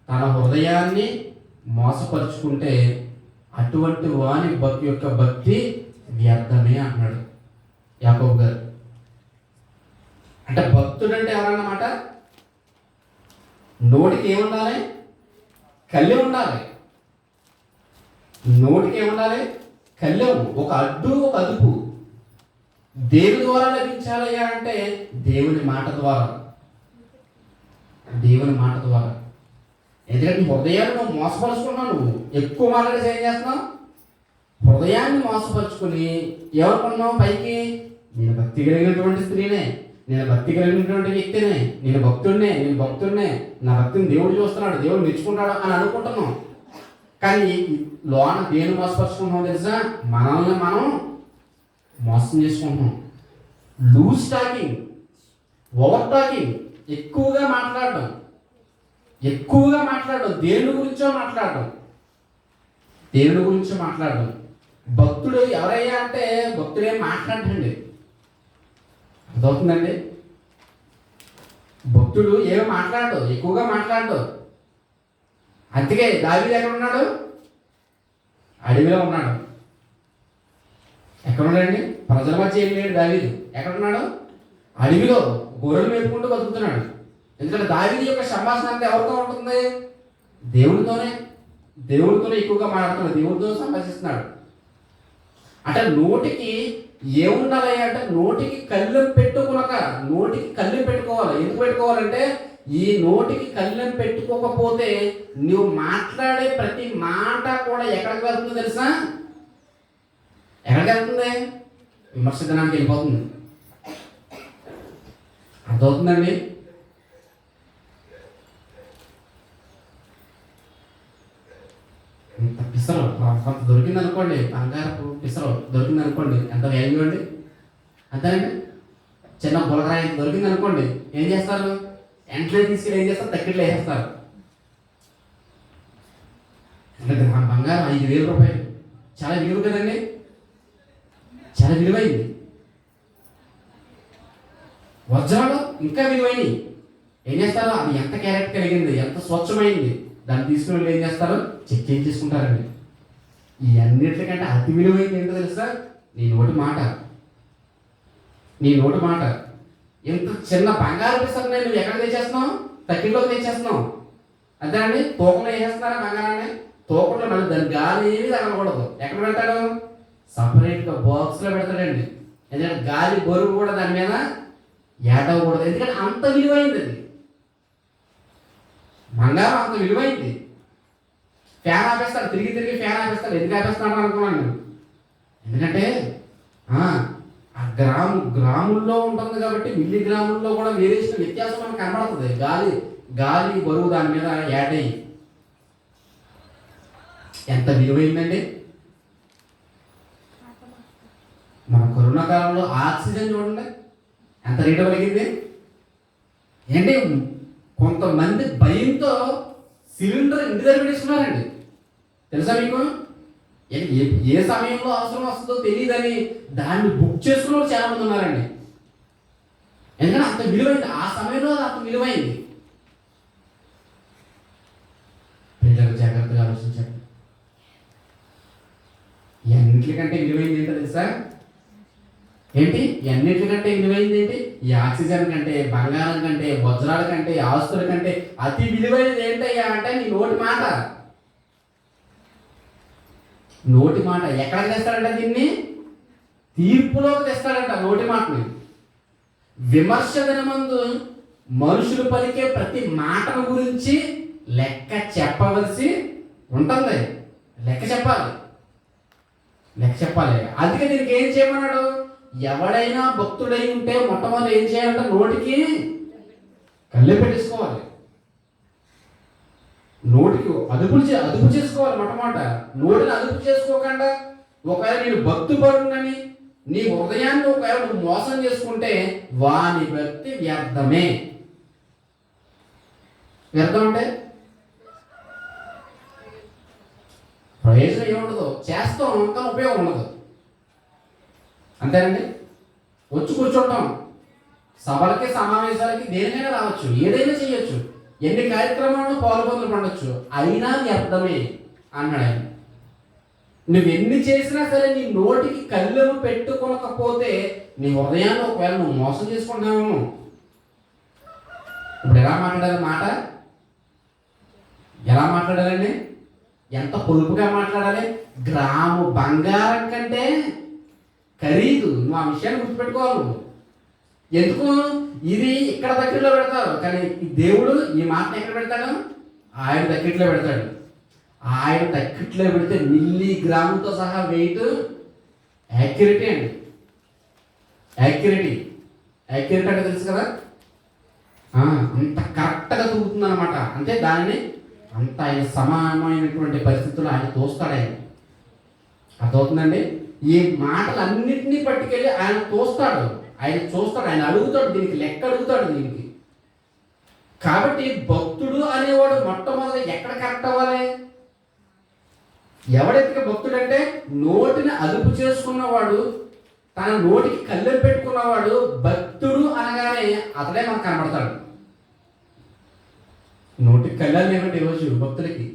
తన హృదయాన్ని మోసపరుచుకుంటే అటువంటి వాని యొక్క భక్తి వ్యర్థమే అన్నాడు యాకోబు గారు. అంటే భక్తుడు అంటే ఎవరన్నమాట? నోటికి ఏముండాలి? కళ్ళెం ఉండాలి. నోటికి ఏముండాలి? కళ్ళెం. ఒక అడ్డు, ఒక అదుపు. దేవుని ద్వారా లభించాలయ్యా అంటే దేవుని మాట ద్వారా. ఎందుకంటే హృదయాన్ని నువ్వు మోసపరుచుకున్నావు. నువ్వు ఎక్కువ మాట్లాడేసి ఏం చేస్తున్నావు? హృదయాన్ని మోసపరుచుకుని ఎవరుకున్నావు? పైకి నేను భక్తి కలిగినటువంటి స్త్రీనే, నేను భక్తి కలిగినటువంటి వ్యక్తినే, నేను భక్తుడినే, నా భక్తిని దేవుడు చూస్తున్నాడు, దేవుడు మెచ్చుకుంటాడు అని అనుకుంటున్నాం. కానీ లోన దేని మోసపరుచుకుంటున్నాం తెలుసా? మనల్ని మనం మోసం చేసుకుంటున్నాం. లూజ్ టాకింగ్, ఓవర్ టాకింగ్, ఎక్కువగా మాట్లాడడం, దేవుని గురించో మాట్లాడడం. భక్తుడు ఎవరయ్యా అంటే భక్తుడేం మాట్లాడండి. అర్థమవుతుందండి? భక్తుడు ఏమో మాట్లాడు, ఎక్కువగా మాట్లాడు. అందుకే దావీదు ఎక్కడ ఉన్నాడు? అడవిలో ఉన్నాడు. ఎక్కడ ఉన్నాడండి? ప్రజల మధ్య ఏం లేడు దావీదు. ఎక్కడ ఉన్నాడు? అడవిలో గొర్రెలు మేపుకుంటూ బతుకుతున్నాడు. ఎందుకంటే దావీదు యొక్క సంభాషణ అంతా ఎవరితో ఉంటుంది? దేవునితోనే. దేవునితోనే ఎక్కువగా మాట్లాడుతున్నాడు, దేవునితో సంభాషిస్తున్నాడు. అంటే నోటికి ఏముండాలి అంటే నోటికి కళ్ళెం పెట్టుకునక, నోటికి కళ్ళెం పెట్టుకోవాలి. ఎందుకు పెట్టుకోవాలంటే ఈ నోటికి కళ్ళెం పెట్టుకోకపోతే నువ్వు మాట్లాడే ప్రతి మాట కూడా ఎక్కడికి వెళ్తుందో తెలుసా? ఎక్కడికి వెళ్తుంది? విమర్శించడానికి వెళ్ళిపోతుంది. అర్థమవుతుందండి? ఇంత పిసరు కొంత దొరికింది అనుకోండి, బంగారపు పిసరు దొరికింది అనుకోండి, ఎంత వాల్యూ అండి? అంతేనండి. చిన్న గులకరాయి దొరికింది అనుకోండి, ఏం చేస్తారు? ఎంట్లో తీసుకెళ్ళి ఏం చేస్తారు? తక్కిట్లో వేసేస్తారు. అంటే గ్రామ బంగారం 5,000 రూపాయలు, చాలా విలువ కదండి, చాలా విలువైంది. వజ్రాలు ఇంకా విలువైనవి. ఏం చేస్తారు? అది ఎంత క్యారెట్ కలిగింది, ఎంత స్వచ్ఛమైంది, దాన్ని తీసుకుని వెళ్ళి ఏం చేస్తారు? చెక్ చేసుకుంటారండి. ఈ అన్నిటికంటే అతి విలువైంది ఏంటో తెలుసా? నీ నోటి మాట. నీ నోటి మాట. ఎంత చిన్న బంగారు పిసర్ని నువ్వు ఎక్కడ తెచ్చేస్తున్నావు? తక్కిలోకి తెచ్చేస్తున్నావు. అదే అండి, తూకంలో వేసేస్తున్నారా బంగారాన్ని? తూకంలో మళ్ళీ దాని గాలి ఏమీ తగలకూడదు. ఎక్కడ పెడతాడు? సపరేట్గా బాక్స్లో పెడతాడండి. ఎందుకంటే గాలి బరువు కూడా దాని మీద ఏడవకూడదు. ఎందుకంటే అంత విలువైంది అది. బంగారం అంత విలువైంది. ఫ్యాన్ ఆపేస్తాడు, తిరిగి తిరిగి ఫ్యాన్ ఆపేస్తాడు. ఎందుకు ఆపేస్తాడు అనుకున్నాను నేను. ఎందుకంటే ఆ గ్రాముల్లో ఉంటుంది కాబట్టి మిల్లీ గ్రాముల్లో కూడా వేరియేషన్ వ్యత్యాసం మనకు కనబడుతుంది. గాలి బరువు దాని మీద యాడ్ అయ్యి ఎంత విలువైందండి. మన కరోనా కాలంలో ఆక్సిజన్ చూడండి ఎంత రేటు పలిగింది. ఏంటి, కొంతమంది భయంతో సిలిండర్ ఇంటి దగ్గర పెట్టేసుకున్నారండి. తెలుసా మీకు? ఏ సమయంలో అవసరం వస్తుందో తెలియదని దాన్ని బుక్ చేసుకున్న చాలా మంది ఉన్నారండి. ఎందుకంటే అంత విలువైంది, ఆ సమయంలో అంత విలువైంది. పిల్లలు జాగ్రత్తగా ఆలోచించండి. అన్నింటికంటే విలువైంది ఏంటో తెలుసా? ఏంటి? అన్నింటికంటే విలువైంది ఏంటి? ఈ ఆక్సిజన్ కంటే, బంగారం కంటే, వజ్రాల కంటే, ఆస్తుల కంటే అతి విలువైనది ఏంటయ్యా అంటే నీ నోటి మాట. నోటి మాట. ఎక్కడ తెస్తాడంట దీన్ని? తీర్పులోకి తెస్తాడంట నోటి మాటని. విమర్శ దినమందు మనుషులు పలికే ప్రతి మాటను గురించి లెక్క చెప్పవలసి ఉంటుంది. లెక్క చెప్పాలి. అందుకే దీనికి ఏం చేయమన్నాడు? ఎవడైనా భక్తుడై ఉంటే మొట్టమొదటి ఏం చేయాలంటే నోటికి కళ్ళెం పెట్టేసుకోవాలి. నోటికి అదుపు చేసుకోవాలి. మొట్టమొదట నోటిని అదుపు చేసుకోకుండా ఒకవేళ నేను భక్తి పరునని నీ హృదయాన్ని ఒకవేళ నువ్వు మోసం చేసుకుంటే వాని భక్తి వ్యర్థమే. వ్యర్థం అంటే ప్రయోజనం ఏముండదు, చేస్తాం ఇంకా ఉపయోగం ఉండదు. అంతేనండి. వచ్చి కూర్చుంటాం, సభలకి సమావేశాలకి దేనికైనా రావచ్చు, ఏదైనా చేయొచ్చు, ఎన్ని కార్యక్రమాలను పాల్గొందులు పండొచ్చు, అయినా వ్యర్థమే అన్నాడు ఆయన. నువ్వెన్ని చేసినా సరే నీ నోటికి కళ్ళెము పెట్టుకోకపోతే నీ హృదయాన్ని ఒకవేళ నువ్వు మోసం చేసుకుంటున్నావు. ఇప్పుడు ఎలా మాట్లాడాలి మాట? ఎలా మాట్లాడాలండి? ఎంత పొదుపుగా మాట్లాడాలి? గ్రాము బంగారం కంటే ఖరీదు. నువ్వు ఆ విషయాన్ని గుర్తుపెట్టుకోవాలి. నువ్వు ఎందుకు ఇది ఇక్కడ దగ్గరలో పెడతారు, కానీ దేవుడు ఈ మాటను ఎక్కడ పెడతాడు? ఆయన తక్కిట్లో పెడతాడు. ఆయన తక్కిట్లో పెడితే మిల్లీ గ్రాముతో సహా వెయిట్ యాక్యురేటీ అండి. యాక్యురేటీ అంటే తెలుసు కదా, అంత కరెక్ట్గా తూగుతుంది అనమాట. అంటే దానిని అంత ఆయన సమానమైనటువంటి పరిస్థితుల్లో ఆయన తోస్తాడు. ఆయన అర్థమవుతుందండి. ఈ మాటలన్నింటినీ పట్టుకెళ్ళి ఆయన తోస్తాడు, ఆయన చూస్తాడు, ఆయన అడుగుతాడు, దీనికి లెక్క అడుగుతాడు దీనికి. కాబట్టి భక్తుడు అనేవాడు మొట్టమొదటి ఎక్కడ కరెక్ట్ అవ్వాలి? ఎవడెత్తిక భక్తుడు అంటే నోటిని అదుపు చేసుకున్నవాడు, తన నోటికి కళ్ళెం పెట్టుకున్నవాడు భక్తుడు అనగానే అతడే మనకు కనబడతాడు. నోటికి కళ్ళెం ఏమిటి ఈరోజు భక్తులకి?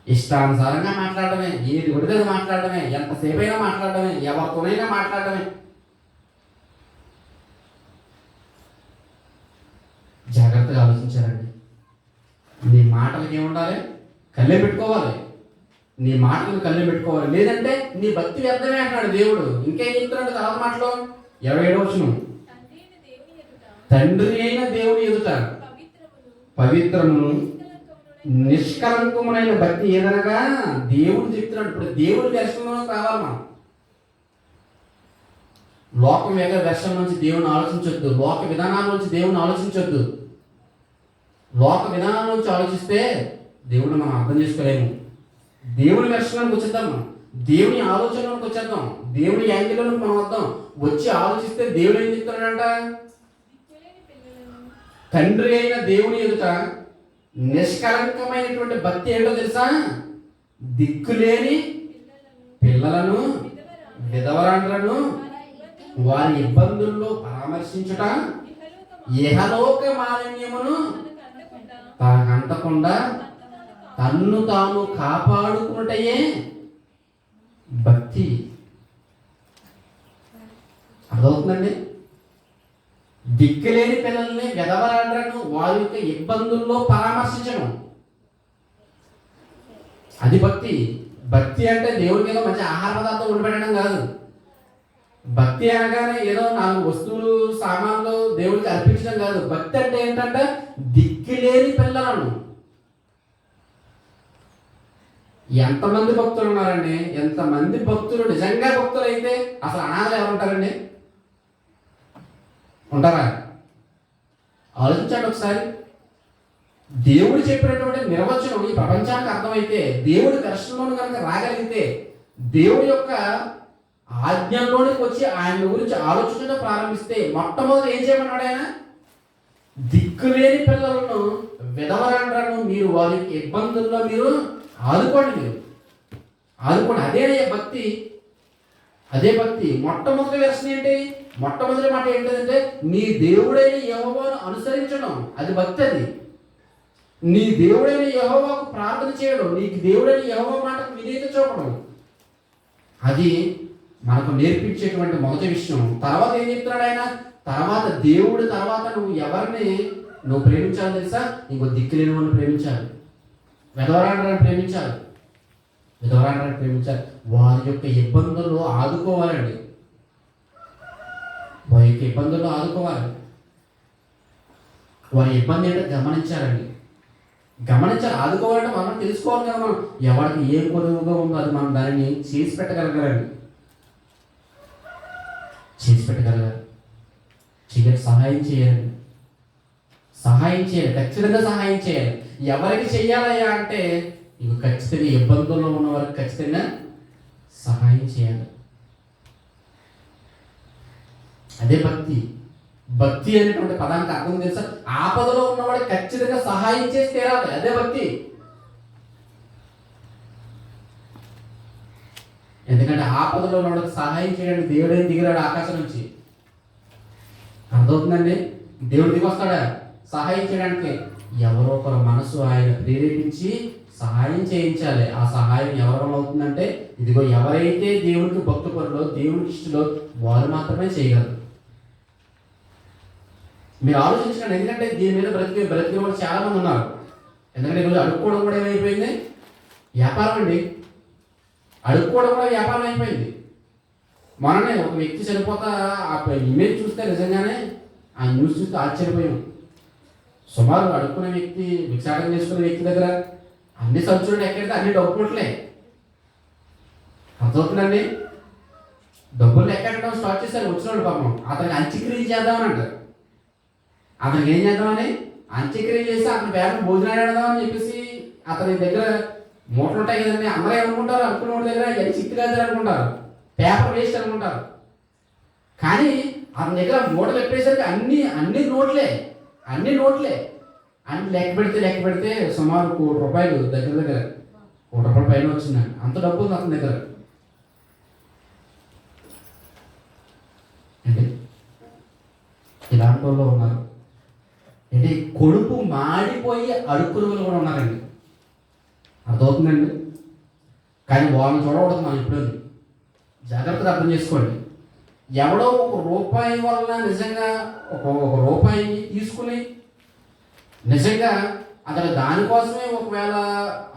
ఇష్టానుసారంగా మాట్లాడటమే, ఏది ఒడిగది మాట్లాడటమే, ఎంతసేపు అయినా మాట్లాడటమే, ఎవరితోనైనా మాట్లాడటమే. జాగ్రత్తగా ఆలోచించారండి. నీ మాటలకి ఏముండాలి? కళ్ళే పెట్టుకోవాలి. నీ మాటలను కళ్ళే పెట్టుకోవాలి, లేదంటే నీ భక్తి వ్యర్థమే అంటున్నాడు దేవుడు. ఇంకేం చెప్తున్నాడు తర్వాత మాటలో? 27వ వచనం, తండ్రి అయిన దేవుని ఎదుట పవిత్రమును నిష్కలంకమునైన భక్తి ఏదనగా దేవుడు చెప్తున్నాడు. ఇప్పుడు దేవుడి దర్శనంలో రావాలి మనం. లోకం యొక్క దర్శనం నుంచి దేవుని ఆలోచించొద్దు, లోక విధానాల నుంచి దేవుని ఆలోచించొద్దు. లోక విధానాల నుంచి ఆలోచిస్తే దేవుడిని మనం అర్థం చేసుకోలేము. దేవుని దర్శనానికి వచ్చేద్దాం, మనం దేవుని ఆలోచనలోకి వచ్చేద్దాం, దేవుని యాంగిల్లోకి మనం వద్దాం. వచ్చి ఆలోచిస్తే దేవుడు ఏం చెప్తాడంట? తండ్రి అయిన దేవుని ఎదుట నిష్కలంకమైనటువంటి భక్తి ఏంటో తెలుసా? దిక్కులేని పిల్లలను, విధవరాండ్రను వారి ఇబ్బందుల్లో పరామర్శించుట, ఇహలోక మాలిన్యమును తాకంటకుండా తన్ను తాను కాపాడుకున్నటయే భక్తి. అర్థమవుతుందండి? దిక్కులేని పిల్లల్ని, విధవరాండ్రను వారి యొక్క ఇబ్బందుల్లో పరామర్శించడం, అది భక్తి. భక్తి అంటే దేవుడికి ఏదో మంచి ఆహార పదార్థం ఉండిపెట్టడం కాదు. భక్తి అనగానే ఏదో 4 వస్తువులు, సామాన్లు దేవుడికి అర్పించడం కాదు. భక్తి అంటే ఏంటంటే దిక్కులేని పిల్లలను. ఎంతమంది భక్తులు ఉన్నారండి? ఎంతమంది భక్తులు నిజంగా భక్తులు అయితే అసలు అనాథలు ఎవరు ఉంటారండి? ఉంటారా? ఆలోచించండి ఒకసారి. దేవుడు చెప్పినటువంటి నిర్వచనం ఈ ప్రపంచానికి అర్థమైతే, దేవుడి దర్శనంలో కనుక రాగలిగితే, దేవుడి యొక్క ఆజ్ఞల్లోనికి వచ్చి ఆయన గురించి ఆలోచించడం ప్రారంభిస్తే, మొట్టమొదటి ఏం చేయమన్నాడు ఆయన? దిక్కులేని పిల్లలను, విధవరాండ్రను మీరు వారి ఇబ్బందుల్లో మీరు ఆదుకోండి. మీరు ఆదుకోండి. అదే భక్తి, అదే భక్తి. మొట్టమొదటి వెర్షన్ ఏంటి? మొట్టమొదటి మాట ఏంటంటే నీ దేవుడైన యెహోవాను అనుసరించడం, అది భక్తి. అది నీ దేవుడైన యెహోవాకు ప్రార్థన చేయడం, నీకు దేవుడైన యెహోవా మాటకు విధేయత చూపడం, అది మనకు నేర్పించేటువంటి మొదటి విషయం. తర్వాత ఏం చెప్తున్నాడు ఆయన? తర్వాత దేవుడు తర్వాత నువ్వు ఎవరిని నువ్వు ప్రేమించాలి తెలుసా? ఇంకో దిక్కులేని వాళ్ళని ప్రేమించాలి, విధవరాండ్రని ప్రేమించాలి, విధవరాండ్రని ప్రేమించాలి. వారి యొక్క ఇబ్బందుల్లో ఆదుకోవాలండి, వారి యొక్క ఇబ్బందుల్లో ఆదుకోవాలి. వారి ఇబ్బంది ఏంటో గమనించాలండి, గమనించాలి. ఆదుకోవాలంటే మనం తెలుసుకోవాలి కదా, మనం ఎవరికి ఏం కొనుగోగా ఉందో అది మనం దానిని చేసి పెట్టగలగాలండి, చేసి పెట్టగలగాలి. సహాయం చేయాలి, సహాయం చేయాలి, ఖచ్చితంగా సహాయం చేయాలి. ఎవరికి చెయ్యాలయ్యా అంటే ఇవి ఖచ్చితంగా ఇబ్బందుల్లో ఉన్న వారికి ఖచ్చితంగా సహాయం చేయాలి. అదే భక్తి. భక్తి అనేటువంటి పదానికి అర్థం తెలుసా? ఆపదలో ఉన్నవాడికి ఖచ్చితంగా సహాయం చేసి తీరాలి, అదే భక్తి. ఎందుకంటే ఆపదలో ఉన్నవాడికి సహాయం చేయడానికి దేవుడే దిగిరాడు ఆకాశం నుంచి. అర్థమవుతుందండి? దేవుడు దిగి వస్తాడా సహాయం చేయడానికి? ఎవరో ఒకరు మనసు ఆయన ప్రేరేపించి సహాయం చేయించాలి. ఆ సహాయం ఎవరి అవుతుందంటే ఇదిగో ఎవరైతే దేవుడికి భక్తుపరులో, దేవుడికి ఇష్టలో వారు మాత్రమే చేయగలరు. మీరు ఆలోచించండి. ఎందుకంటే దీని మీద బ్రతికే వాళ్ళు చాలా మంది ఉన్నారు. ఎందుకంటే ఈరోజు అడుక్కోవడం కూడా ఏమైపోయింది? వ్యాపారం అండి. అడుక్కోవడం కూడా వ్యాపారం అయిపోయింది. మననే ఒక వ్యక్తి చనిపోతా ఆ ఇమేజ్ చూస్తే నిజంగానే ఆ న్యూస్ చూస్తే ఆశ్చర్యపోయాం. సుమారు అడుక్కునే వ్యక్తి, భిక్షాటం చేసుకునే వ్యక్తి దగ్గర అన్ని సంచులు ఎక్కడైతే అన్ని డబ్బులే. అర్థమవుతుందండి? డబ్బులు ఎక్కడడం స్టార్ట్ చేశారు వచ్చినాడు. పాపం అతనికి అంత్యక్రియ చేద్దామని అంటారు. అతనికి ఏం చేద్దామని అంత్యక్రియ చేసి అతని పేరు భోజనాలు ఆడదామని చెప్పేసి అతని దగ్గర మూటలు ఉంటాయి కదండి. అందరూ ఏమనుకుంటారు? అనుకున్న వాళ్ళ దగ్గర ఎన్ని చిట్టు కాదు అనుకుంటారు, పేపర్ వేస్ట్ అనుకుంటారు. కానీ అతని దగ్గర మూటలు ఎప్పేసరికి అన్ని నోట్లే అన్ని లెక్క పెడితే సుమారు ₹1 దగ్గర ₹1 పైన వచ్చిందండి. అంత డబ్బు ఉంది అతని దగ్గర. అంటే ఇలాంటి వాళ్ళు ఉన్నారు. అంటే కొడుకు మాడిపోయి అడుక్కునే వాళ్ళు కూడా ఉన్నారండి. అర్థమవుతుందండి? కానీ వాళ్ళని చూడకూడదు మనం ఎప్పుడు. జాగ్రత్తగా అర్థం చేసుకోండి. ఎవడో ₹1 వల్ల నిజంగా ఒక రూపాయి తీసుకుని నిజంగా అతను దానికోసమే ఒకవేళ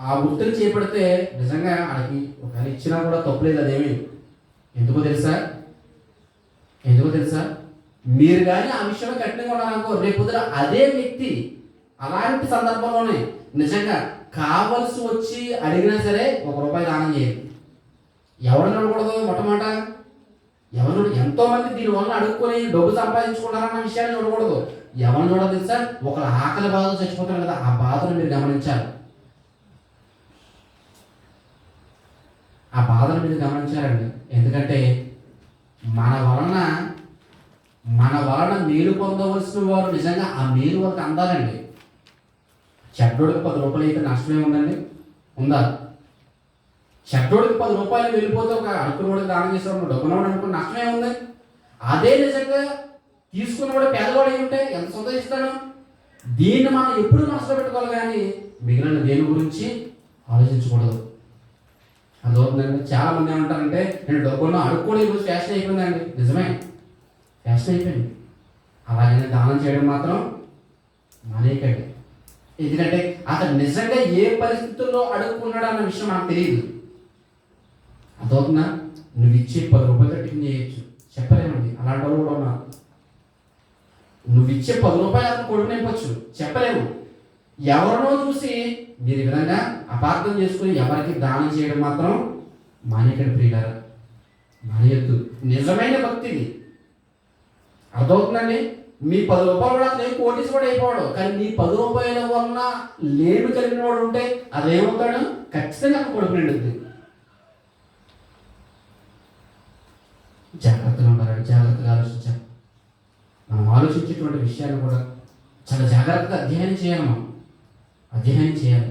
ఆ వృత్తిని చేపడితే నిజంగా ఆయనకి ఒకవేళ ఇచ్చినా కూడా తప్పులేదు. అదేమి ఎందుకో తెలుసా? ఎందుకో తెలుసా? మీరు కానీ ఆ విషయంలో కఠినంగా ఉన్నారనుకో, రేపు పొద్దున అదే వ్యక్తి అలాంటి సందర్భంలోనే నిజంగా కావలసి వచ్చి అడిగినా సరే ₹1 దానం చేయాలి. ఎవరిని అడగకూడదు మొట్టమొదట. ఎవరు ఎంతో మంది దీనివల్ల అడుక్కొని డబ్బు సంపాదించుకున్నారన్న విషయాన్ని చూడకూడదు. ఎవరిని చూడాలి తెలుసా? ఒకరు ఆకలి బాధలు చచ్చిపోతారు కదా, ఆ బాధను మీరు గమనించాలి. ఆ బాధను మీరు గమనించాలండి. ఎందుకంటే మన వలన మేలు పొందవలసిన వారు నిజంగా ఆ మేలు వాళ్ళకి అందాలండి. చెడ్డోడికి ₹10 అయితే నష్టమే ఉందండి? ఉందా? చెడ్డోడికి ₹10 వెళ్ళిపోతే ఒక అడుక్కున్నవాడికి దానం చేసేవాడు డబ్బున్నవాడు అనుకుని నష్టమే ఉంది. అదే నిజంగా తీసుకున్నవాడు పేదవాడు అయి ఉంటే ఎంత సంతోషిస్తాడు. దీన్ని మనం ఎప్పుడు మనసులో పెట్టుకోవాలి, కానీ మిగిలిన దేని గురించి ఆలోచించకూడదు. అదవుతుందండి. చాలా మంది ఏమంటారంటే నేను డబ్బున్నా అడుక్కోవడం ఈరోజు ఫ్యాషన్ అయిపోయిందండి. నిజమే, ఫ్యాషన్ అయిపోయింది. అలాగనే దానం చేయడం మాత్రం మానేయకండి. ఎందుకంటే అతను నిజంగా ఏ పరిస్థితుల్లో అడుక్కున్నాడు అన్న విషయం నాకు తెలియదు. అదవుతుందా? నువ్వు ఇచ్చే ₹10 టిఫిన్ చేయొచ్చు, చెప్పలేమండి. అలాంటి వాళ్ళు కూడా ఉన్నారు. నువ్వు ఇచ్చే ₹10 అతను కొడుకు నింపొచ్చు, చెప్పలేము. ఎవరినో చూసి మీరు ఈ విధంగా అపార్థం చేసుకుని ఎవరికి దానం చేయడం మాత్రం మానేకండి ప్రియులారా, మానేయద్దు. నిజమైన భక్తిది. అర్థమవుతుందండి? మీ ₹10 కూడా అతను కోటీశ్వరుడు అయిపోవాడు, కానీ మీ ₹10 వలన లేమి కలిగిన వాడు ఉంటే అదేమవుతాడు? ఖచ్చితంగా అతను కొడుకు నిండుద్ది. జాగ్రత్తగా ఉండాలి, జాగ్రత్తగా ఆలోచించాలి. మనం ఆలోచించేటువంటి విషయాన్ని కూడా చాలా జాగ్రత్తగా అధ్యయనం చేయాలి. అధ్యయనం చేయాలి.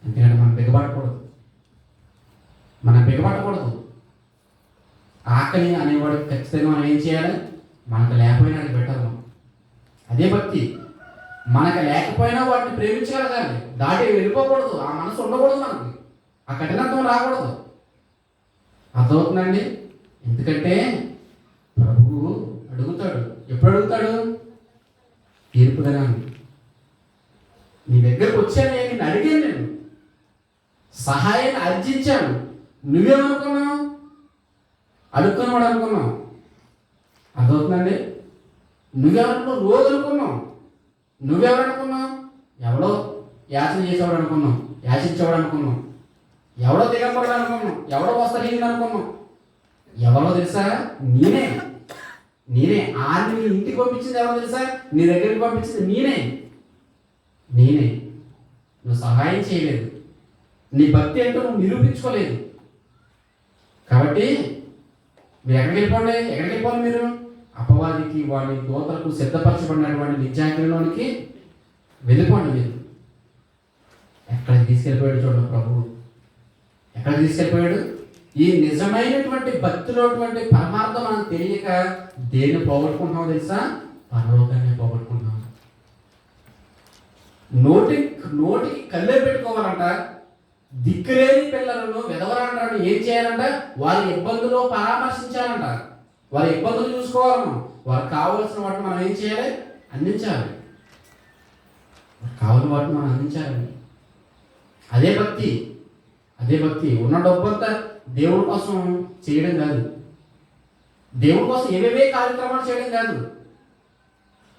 ఎందుకంటే మనం బిగబడకూడదు. ఆకలి అనేవాడికి ఖచ్చితంగా మనం ఏం చేయాలి? మనకు లేకపోయినా అది పెట్టాలి. అదే భక్తి. మనకు లేకపోయినా వాటిని ప్రేమించగలగాలి, దాటి వెళ్ళిపోకూడదు. ఆ మనసు ఉండకూడదు, మనకి ఆ కఠినత్వం రాకూడదు. అర్థమవుతుందండి? ఎందుకంటే ప్రభువు అడుగుతాడు. ఎప్పుడు అడుగుతాడు? తీర్పు దినాన్ని. నీ దగ్గరకు వచ్చాను, నేను అడిగాను, నేను సహాయాన్ని అర్జించాను. నువ్వేమనుకున్నావు? అడుక్కున్నవాడు అనుకున్నావు. అర్థమవుతుందండి? నువ్వెవరనుకున్నావు? రోజు అనుకున్నావు. నువ్వెవరనుకున్నావు? ఎవడో యాచన చేసేవాడు అనుకున్నావు, యాచించేవాడు అనుకున్నావు, ఎవడో దిగంబరుడు అనుకున్నావు, ఎవడో వస్త్రహీనుడు అనుకున్నావు. ఎవరో తెలుసా? నేనే. నీ ఇంటికి పంపించింది ఎవరో తెలుసా? నీ దగ్గరికి పంపించింది నేనే. నువ్వు సహాయం చేయలేదు, నీ భక్తి ఏంటో నువ్వు నిరూపించుకోలేదు. కాబట్టి మీరు ఎక్కడికి వెళ్ళిపోవాలి? మీరు అపవాదికి, వాడి దోతలకు సిద్ధపరచబడినటువంటి నిత్యాగ్నిలోనికి వెళ్ళిపోండి. మీరు ఎక్కడికి తీసుకెళ్ళిపోయాడు చూడండి ప్రభువు. ఎక్కడికి తీసుకెళ్ళిపోయాడు? ఈ నిజమైనటువంటి భక్తిలోటువంటి పరమార్థం మనం తెలియక దేన్ని పోగొట్టుకుంటున్నామో తెలుసా? పరలోకాన్ని పోగొట్టుకుంటున్నాం. నోటికి కళ్ళే పెట్టుకోవాలంట. దిక్కులేని పిల్లలను విధవరాలను ఏం చేయాలంట? వారి ఇబ్బందులు పరామర్శించాలంట. వారి ఇబ్బందులు చూసుకోవాలి. వారికి కావలసిన వాటిని మనం ఏం చేయాలి? అందించాలి. కావాల్సిన వాటిని మనం అందించాలండి. అదే భక్తి. ఉన్న డబ్బంతా దేవుడి కోసం చేయడం కాదు, దేవుడి కోసం ఏవేవే కార్యక్రమాలు చేయడం కాదు.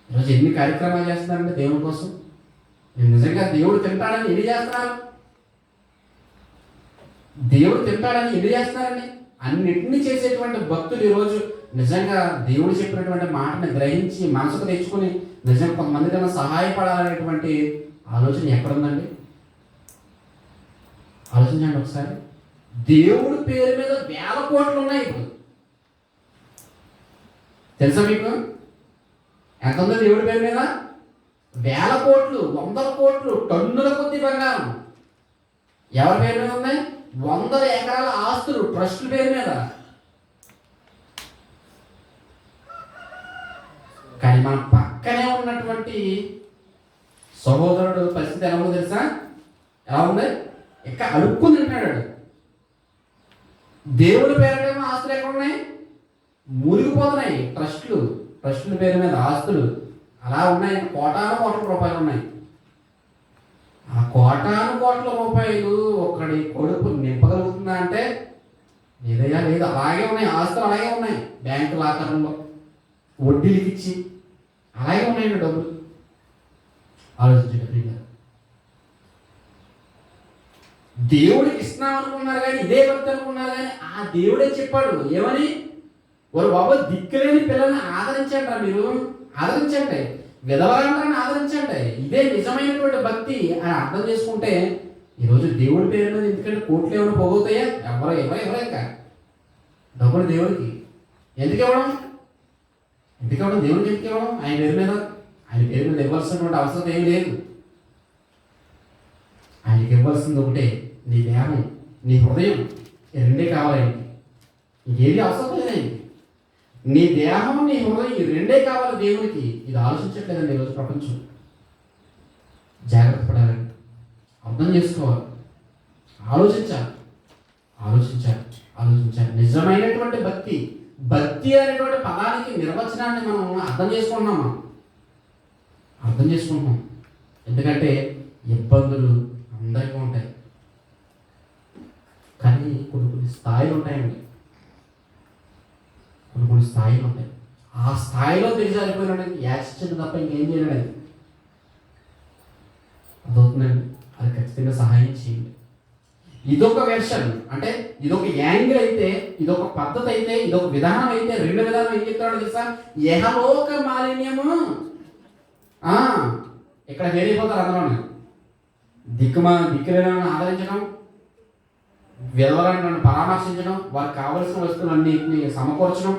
ఈరోజు ఎన్ని కార్యక్రమాలు చేస్తున్నారంటే దేవుడి కోసం. నేను నిజంగా దేవుడు తింటాడని ఎన్ని చేస్తున్నారండి? అన్నిటినీ చేసేటువంటి భక్తులు ఈరోజు నిజంగా దేవుడు చెప్పినటువంటి మాటను గ్రహించి మనసుకు తెచ్చుకొని నిజంగా కొంతమంది కన్నా సహాయపడాలనేటువంటి ఆలోచన ఎక్కడుందండి? ఆలోచించండి ఒకసారి. దేవుడి పేరు మీద 1000 కోట్లు ఉన్నాయి. ఇప్పుడు తెలుసా మీకు ఎంత ఉందో దేవుడి పేరు మీద? 1000 కోట్లు, 100 కోట్లు, టన్నుల కొద్ది బంగారం ఎవరి పేరు మీద ఉన్నాయి? 100 ఎకరాల ఆస్తులు ట్రస్టుల పేరు మీద. కానీ మన పక్కనే ఉన్నటువంటి సహోదరుడు పరిస్థితి ఎలా ఉందో తెలుసా? ఎలా ఉంది? ఎక్కడ అడుక్కుని తింటాడు. దేవుడి పేరుటేమో ఆస్తులు ఎక్కడ ఉన్నాయి? మురిగిపోతున్నాయి. ట్రస్టుల పేరు మీద ఆస్తులు అలా ఉన్నాయి. కోటాను ₹1 ఉన్నాయి. కోటాను కోట్ల రూపాయలు ఒకడి కొడుకు నింపగలుగుతుందా అంటే లేదయ్యా లేదు. అలాగే ఉన్నాయి, ఆస్తులు అలాగే ఉన్నాయి, బ్యాంకు లాకర్లో వడ్డీలకి ఇచ్చి అలాగే ఉన్నాయండి డబ్బులు. ఆలోచించండి. దేవుడికి ఇస్తున్నాం అనుకున్నారు కానీ, ఇదే భక్తి అనుకున్నారు కానీ, ఆ దేవుడే చెప్పాడు ఏమని, వారు బాబు దిక్కులేని పిల్లల్ని ఆదరించండి రా, మీరు ఆదరించండి, విధవరాలను ఆదరించండి, ఇదే నిజమైనటువంటి భక్తి అని అర్థం చేసుకుంటే ఈరోజు దేవుడి పేరు మీద ఎందుకంటే కోట్లు ఏమైనా పోగవుతాయా? ఎవరు ఇంకా డబ్బులు దేవుడికి ఎందుకు ఇవ్వడం? దేవుడికి ఎందుకు ఇవ్వడం? ఆయన పేరు మీద ఇవ్వాల్సినటువంటి అవసరం ఏం లేదు. ఆయనకి ఇవ్వాల్సింది ఒకటే, నీ దేహం, నీ హృదయం, రెండే కావాలి ఆయనకి. ఇంకేది అవసరం లేదు ఆయనకి. నీ దేహం, నీ హృదయం, ఈ రెండే కావాలి దేవునికి. ఇది ఆలోచించట్లేదండి ఈరోజు ప్రపంచం. జాగ్రత్త పడాలండి, అర్థం చేసుకోవాలి, ఆలోచించాలి. నిజమైనటువంటి భక్తి అనేటువంటి పదానికి నిర్వచనాన్ని మనం అర్థం చేసుకుంటున్నాం. ఎందుకంటే ఇబ్బందులు అందరికీ ఉంటాయి, కానీ కొన్ని స్థాయిలు ఉంటాయండి. కొన్ని స్థాయిలు ఉంటాయి. ఆ స్థాయిలో దిగజారిపోయినటువంటి యాక్సిడెంట్ తప్ప ఇంకేం చేయలేదు. అదవుతుందండి, అది ఖచ్చితంగా సహాయం చేయండి. ఇదొక వెర్షన్, అంటే ఇదొక యాంగిల్ అయితే, ఇదొక పద్ధతి అయితే, ఇదొక విధానం అయితే, రెండు విధానం ఏం చెప్తాడో తెలుసా? యహలోక మాలిన్యము. ఇక్కడ వేరైపోతారు అందులోనే. దిక్కులేని ఆదరించడం, విధవలను పరామర్శించడం, వారికి కావలసిన వస్తువులన్నింటినీ సమకూర్చడం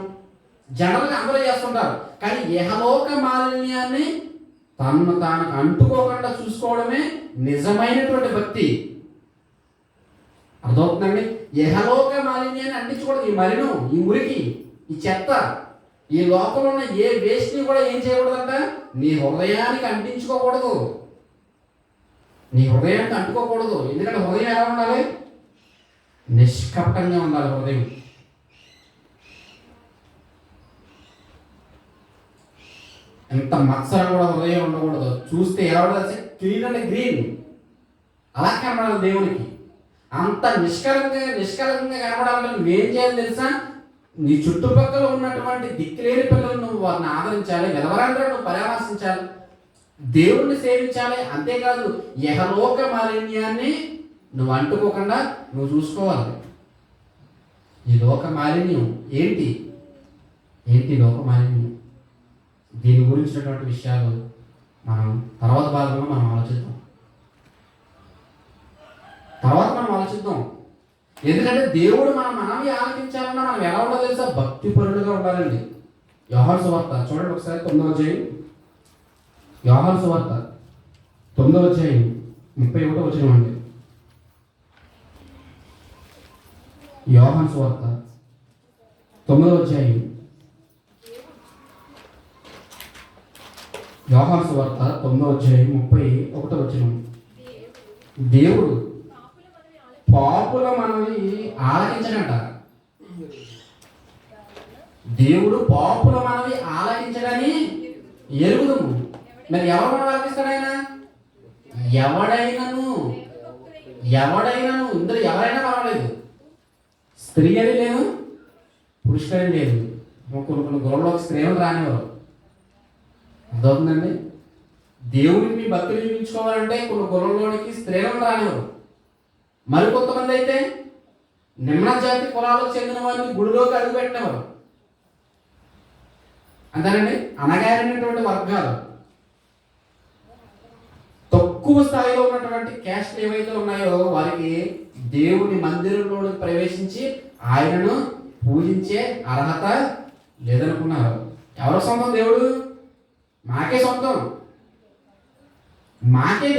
జనరల్గా అందరూ చేస్తుంటారు. కానీ యహలోక మాలిన్యాన్ని తనకు అంటుకోకుండా చూసుకోవడమే నిజమైనటువంటి భక్తి. అర్థమవుతుందండి? యహలోక మాలిన్యాన్ని అంటించకూడదు. ఈ మలినం, ఈ మురికి, ఈ చెత్త, ఈ లోకంలో ఉన్న ఏ వేస్ట్ని కూడా ఏం చేయకూడదంట? నీ హృదయానికి అంటించుకోకూడదు. ఎందుకంటే హృదయం ఎలా ఉండాలి? నిష్కపటంగా ఉండాలి హృదయం. ఎంత మత్సరం కూడా హృదయం ఉండకూడదు. చూస్తే ఎలా ఉండాలి? క్లీన్ అంటే గ్రీన్, అలా కనబడాలి దేవునికి. అంత నిష్కలంకంగా కనబడాలంటే నువ్వేం చేయాలి తెలుసా? నీ చుట్టుపక్కల ఉన్నటువంటి దిక్కులేని పిల్లలు నువ్వు వారిని ఆదరించాలి, విధవరాంధ్ర నువ్వు పరామర్శించాలి, దేవుణ్ణి సేవించాలి. అంతేకాదు యహలోక మాలిన్యాన్ని నువ్వు అంటుకోకుండా నువ్వు చూసుకోవాలి. ఈ లోక మాలిన్యం ఏంటి? లోక మాలిన్యం, దీని గురించినటువంటి విషయాలు మనం తర్వాత భాగంలో మనం ఆలోచిద్దాం. ఎందుకంటే దేవుడు మనవి ఆలకించాలన్నా మనం ఎలా ఉండాలి తెలుసా? భక్తి పరులుగా ఉండాలండి. యోహాను సువార్త చూడండి ఒకసారి, 9వ అధ్యాయం. యోహాను సువార్త 9వ అధ్యాయం 31వ వచనం అండి. యోహాను సువార్త 9వ అధ్యాయం. యోహాను సువార్త 9వ అధ్యాయం 31వ వచనం. దేవుడు పాపుల మనవి ఆలకించడంట. దేవుడు పాపుల మనవి ఆలకించడని ఎరుగుదము. మరి ఎవరు మనం ఆలకిస్తాడు? ఆయన ఎవడైనాను ఇందులో ఎవరైనా పర్వాలేదు. స్త్రీ అని లేదు, పురుషుడని లేదు. కొన్ని గురంలోకి స్త్రీలు రానివారు. అర్థవుతుందండి? దేవుడికి మీ భక్తులు చూపించుకోవాలంటే కొన్ని గురంలోనికి స్త్రీలను రానివారు. మరికొంతమంది అయితే నిమ్న జాతి కులాలకు చెందిన వారిని గుడిలోకి అడుగుపెట్టినవారు. అంతేనండి, అనగారినటువంటి వర్గాలు, తక్కువ స్థాయిలో ఉన్నటువంటి క్యాస్ట్ ఏవైతే ఉన్నాయో వారికి దేవుని మందిరంలో ప్రవేశించి ఆయనను పూజించే అర్హత లేదనుకున్నారు. ఎవరు సొంతం? దేవుడు మాకే సొంతం,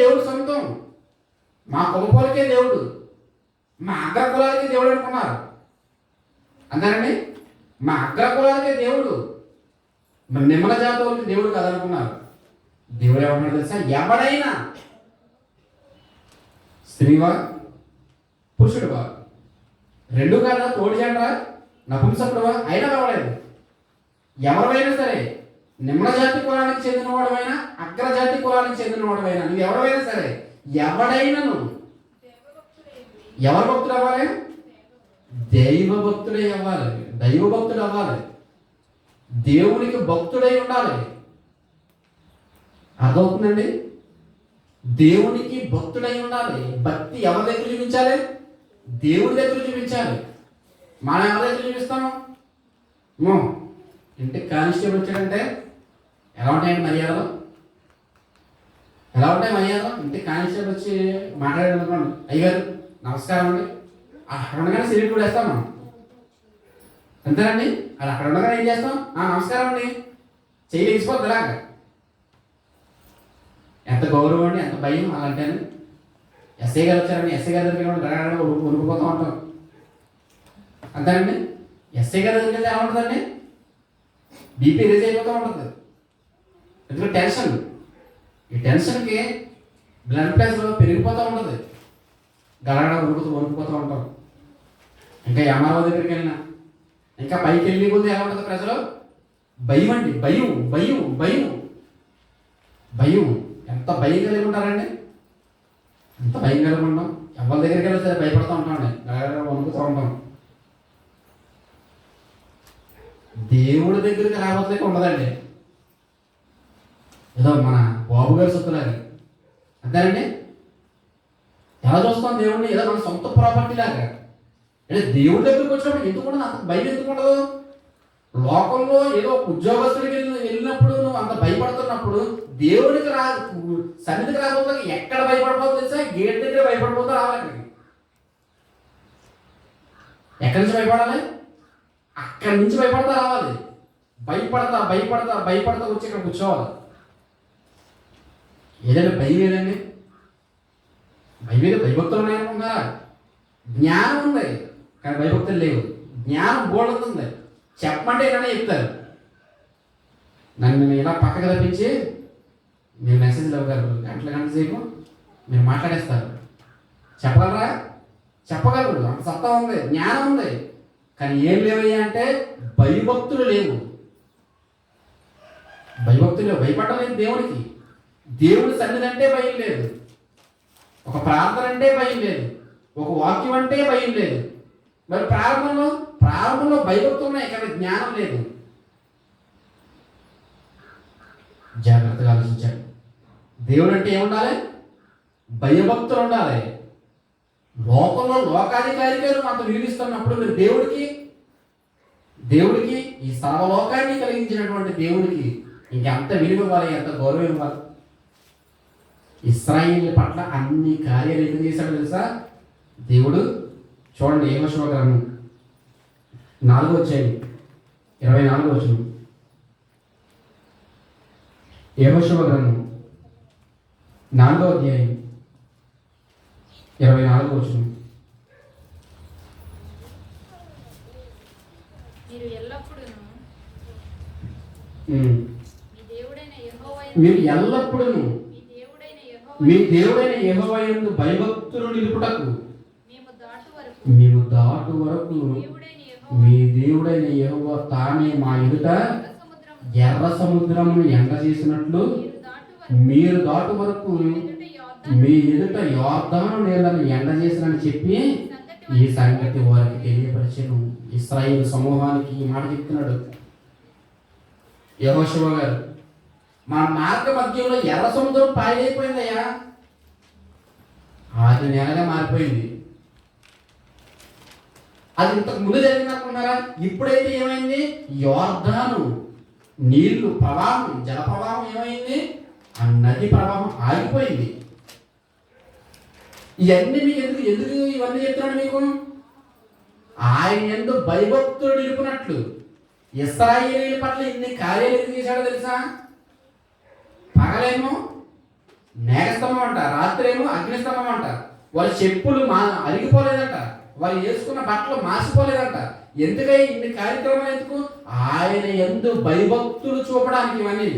దేవుడు సొంతం, మా కులపోలకే దేవుడు, మా అగ్ర కులాలకే దేవుడు అనుకున్నారు. అంతేనండి, మా అగ్ర కులాలకే దేవుడు, నిమ్మల జాతువులకి దేవుడు కాదనుకున్నారు. దేవుడు ఏమన్నాడు తెలుసా? ఎవడైనా స్త్రీవా పురుషుడువా, రెండు కాదా, తోడి జండ్రా, నపుంసకుడువా అయినా పర్వాలేదు, ఎవరైనా సరే, నిమ్న జాతి కులానికి చెందిన వాడమైనా అగ్రజాతి కులానికి చెందిన వాడమైనా, నువ్వు ఎవరైనా సరే, ఎవడైనను ఎవరు భక్తులు అవ్వాలి? దైవ భక్తుడే అవ్వాలి. దైవ భక్తుడు అవ్వాలి. దేవునికి భక్తుడై ఉండాలి. అదవుతుందండి. దేవునికి భక్తుడై ఉండాలి. భక్తి ఎవరి దగ్గర చూపించాలి? దేవుడి దగ్గర చూపించాలి. మనం ఎవరి దగ్గర చూపిస్తాము? ఇంటికి కానిస్టేబుల్ వచ్చాడంటే ఎలా ఉంటాయండి మర్యాదలు? ఎలా ఉంటాయి మర్యాదలు? ఇంటికి కానిస్టేబుల్ వచ్చి మాట్లాడాడు అనుకోండి, అయ్యగారు నమస్కారం అండి, అక్కడ ఉండగానే సిరీట్ కూడా వేస్తాం మనం, అంతేనండి. అది అక్కడ ఉండగానే ఏం చేస్తాం? నమస్కారం అండి, చెయ్యి వేసిపోద్ది ఇలాగ. ఎంత గౌరవం అండి, ఎంత భయం అలాంటి. ఎస్ఐ గారు వచ్చారండి, ఎస్ఐ గారి దగ్గర గడగడ ఉనికిపోతూ ఉంటాం, అంతేనండి. ఎస్ఐ గారి దగ్గర ఎలా ఉంటుందండి? బీపీ రేజ్ అయిపోతూ ఉంటుంది. ఎందుకంటే టెన్షన్, ఈ టెన్షన్కి బ్లడ్ ప్రెషర్ పెరిగిపోతూ ఉంటుంది, గడగడ వణికిపోతూ ఉంటాం. ఇంకా ఎంఆర్ఓ దగ్గరికి వెళ్ళినా, ఇంకా పైకి వెళ్ళి ముందు ఎలా ఉంటుంది ప్రజలు? భయం అండి, భయం భయం భయం భయం. ఎంత భయం కలిగి ఉంటారండి? ఎంత భయం కలిగి ఉంటాం. ఎవరి దగ్గరికి వెళ్ళి సరే భయపడుతూ ఉంటామండి, గడగడ వణుకుతూ ఉంటాం. దేవుడి దగ్గరికి రాబోతులేక ఉండదండి. ఏదో మన బాబు గారు సొత్తులాగా, అంతేనండి. ఎలా చూస్తాం దేవుడిని? ఏదో మన సొంత ప్రాపర్టీ లాగా. అంటే దేవుడి దగ్గరికి వచ్చినప్పుడు ఎందుకు ఉండదు? అంత భయం ఎందుకు ఉండదు? లోకంలో ఏదో ఉద్యోగస్తుడికి వెళ్ళినప్పుడు నువ్వు అంత భయపడుతున్నప్పుడు దేవుడికి సన్నిధికి రాబోతున్నా ఎక్కడ భయపడిపోతుంది తెలుసా? గేట్ దగ్గర భయపడిపోతా రావాలి. ఎక్కడి నుంచి భయపడాలి? అక్కడి నుంచి భయపడతా రావాలి. భయపడతా భయపడతా భయపడతా వచ్చి ఇక్కడ కూర్చోవాలి. ఏదంటే భయం ఏదండి? భయం మీద భయభక్తులు ఉన్నాయనుకున్నారా? జ్ఞానం ఉంది కానీ భయభక్తులు లేవు. జ్ఞానం బోల్డుతుంది, చెప్పమంటే ఇలానే చెప్తారు. నన్ను ఇలా పక్కకు తప్పించి మీరు మెసేజ్లు ఇవ్వగలరు, గంటల సేపు మీరు మాట్లాడేస్తారు. చెప్పగలరా? చెప్పగలరు, అంత సత్తా ఉంది, జ్ఞానం ఉంది. కానీ ఏం లేవయ్యా అంటే భయభక్తులు లేవు. భయభక్తులు లేవు, భయపడడం లేదు దేవుడికి. దేవుడి సన్నిధి అంటే భయం లేదు, ఒక ప్రార్థన అంటే భయం లేదు, ఒక వాక్యం అంటే భయం లేదు. మరి ప్రారంభంలో భయభక్తులు ఉన్నాయి కానీ జ్ఞానం లేదు. జాగ్రత్తగా ఆలోచించాలి. దేవుడు అంటే ఏముండాలి? భయభక్తులు ఉండాలి. లోకంలో లోకాధికారిగా అంత విలువిస్తున్నప్పుడు మీరు దేవుడికి ఈ సర్వలోకాన్ని కలిగించినటువంటి దేవుడికి ఇంకెంత విలువ ఇవ్వాలి, ఎంత గౌరవం ఇవ్వాలి. ఇశ్రాయేలు పట్ల అన్ని కార్యాలు ఎందుకు చేశాడో తెలుసా దేవుడు? చూడండి, యెహోషువ గ్రంథం 4వ అధ్యాయం 24వ వచనం. యెహోషువ గ్రంథం 4వ అధ్యాయం 24వ వచనం. మీరు ఎల్లప్పుడూ మీ దేవుడైన యెహోవా యందు భయభక్తులు నిలుపుటకు మేము దాటు వరకు మీ దేవుడైన యెహోవా తానే మా ఎదుట ఎర్ర సముద్రమును ఎండ చేసినట్లు మీరు దాటు వరకు మీ ఎదుట యోర్దాను నీళ్లను ఎండ చేసినని చెప్పి ఈ సంగతి వారికి తెలియపరిచెను. ఇశ్రాయేలు సమూహానికి ఈ మాట చెప్తున్నాడు యెహోషువ గారు. మా మార్గ మధ్యంలో ఎర్ర సముద్రం పాయైపోయిందయ్యా, 6 నెలలుగా మారిపోయింది. అది ఇంతకు ముందు జరిగిందనుకున్నారా? ఇప్పుడైతే ఏమైంది? యోర్దాను నీళ్లు ప్రవాహం, జల ప్రవాహం ఏమైంది? ఆ నది ప్రవాహం ఆగిపోయింది. ఇవన్నీ మీకు ఎందుకు ఇవన్నీ చెప్తున్నాడు మీకు? ఆయన యందు భయభక్తులు నిలుపునట్లు. ఇశ్రాయేలీయుల పట్ల ఇన్ని కార్యాలు ఎందుకు చేశాడో తెలుసా? పగలేమో మేఘస్తంభం అంట, రాత్రేమో అగ్నిస్తంభం అంట. వాళ్ళ చెప్పులు అరిగిపోలేదంట, వాళ్ళు వేసుకున్న బట్టలు మాసిపోలేదంట. ఎందుకై ఇన్ని కార్యక్రమాలు ఎందుకు? ఆయన యందు భయభక్తులు చూపడానికి. ఇవన్నీ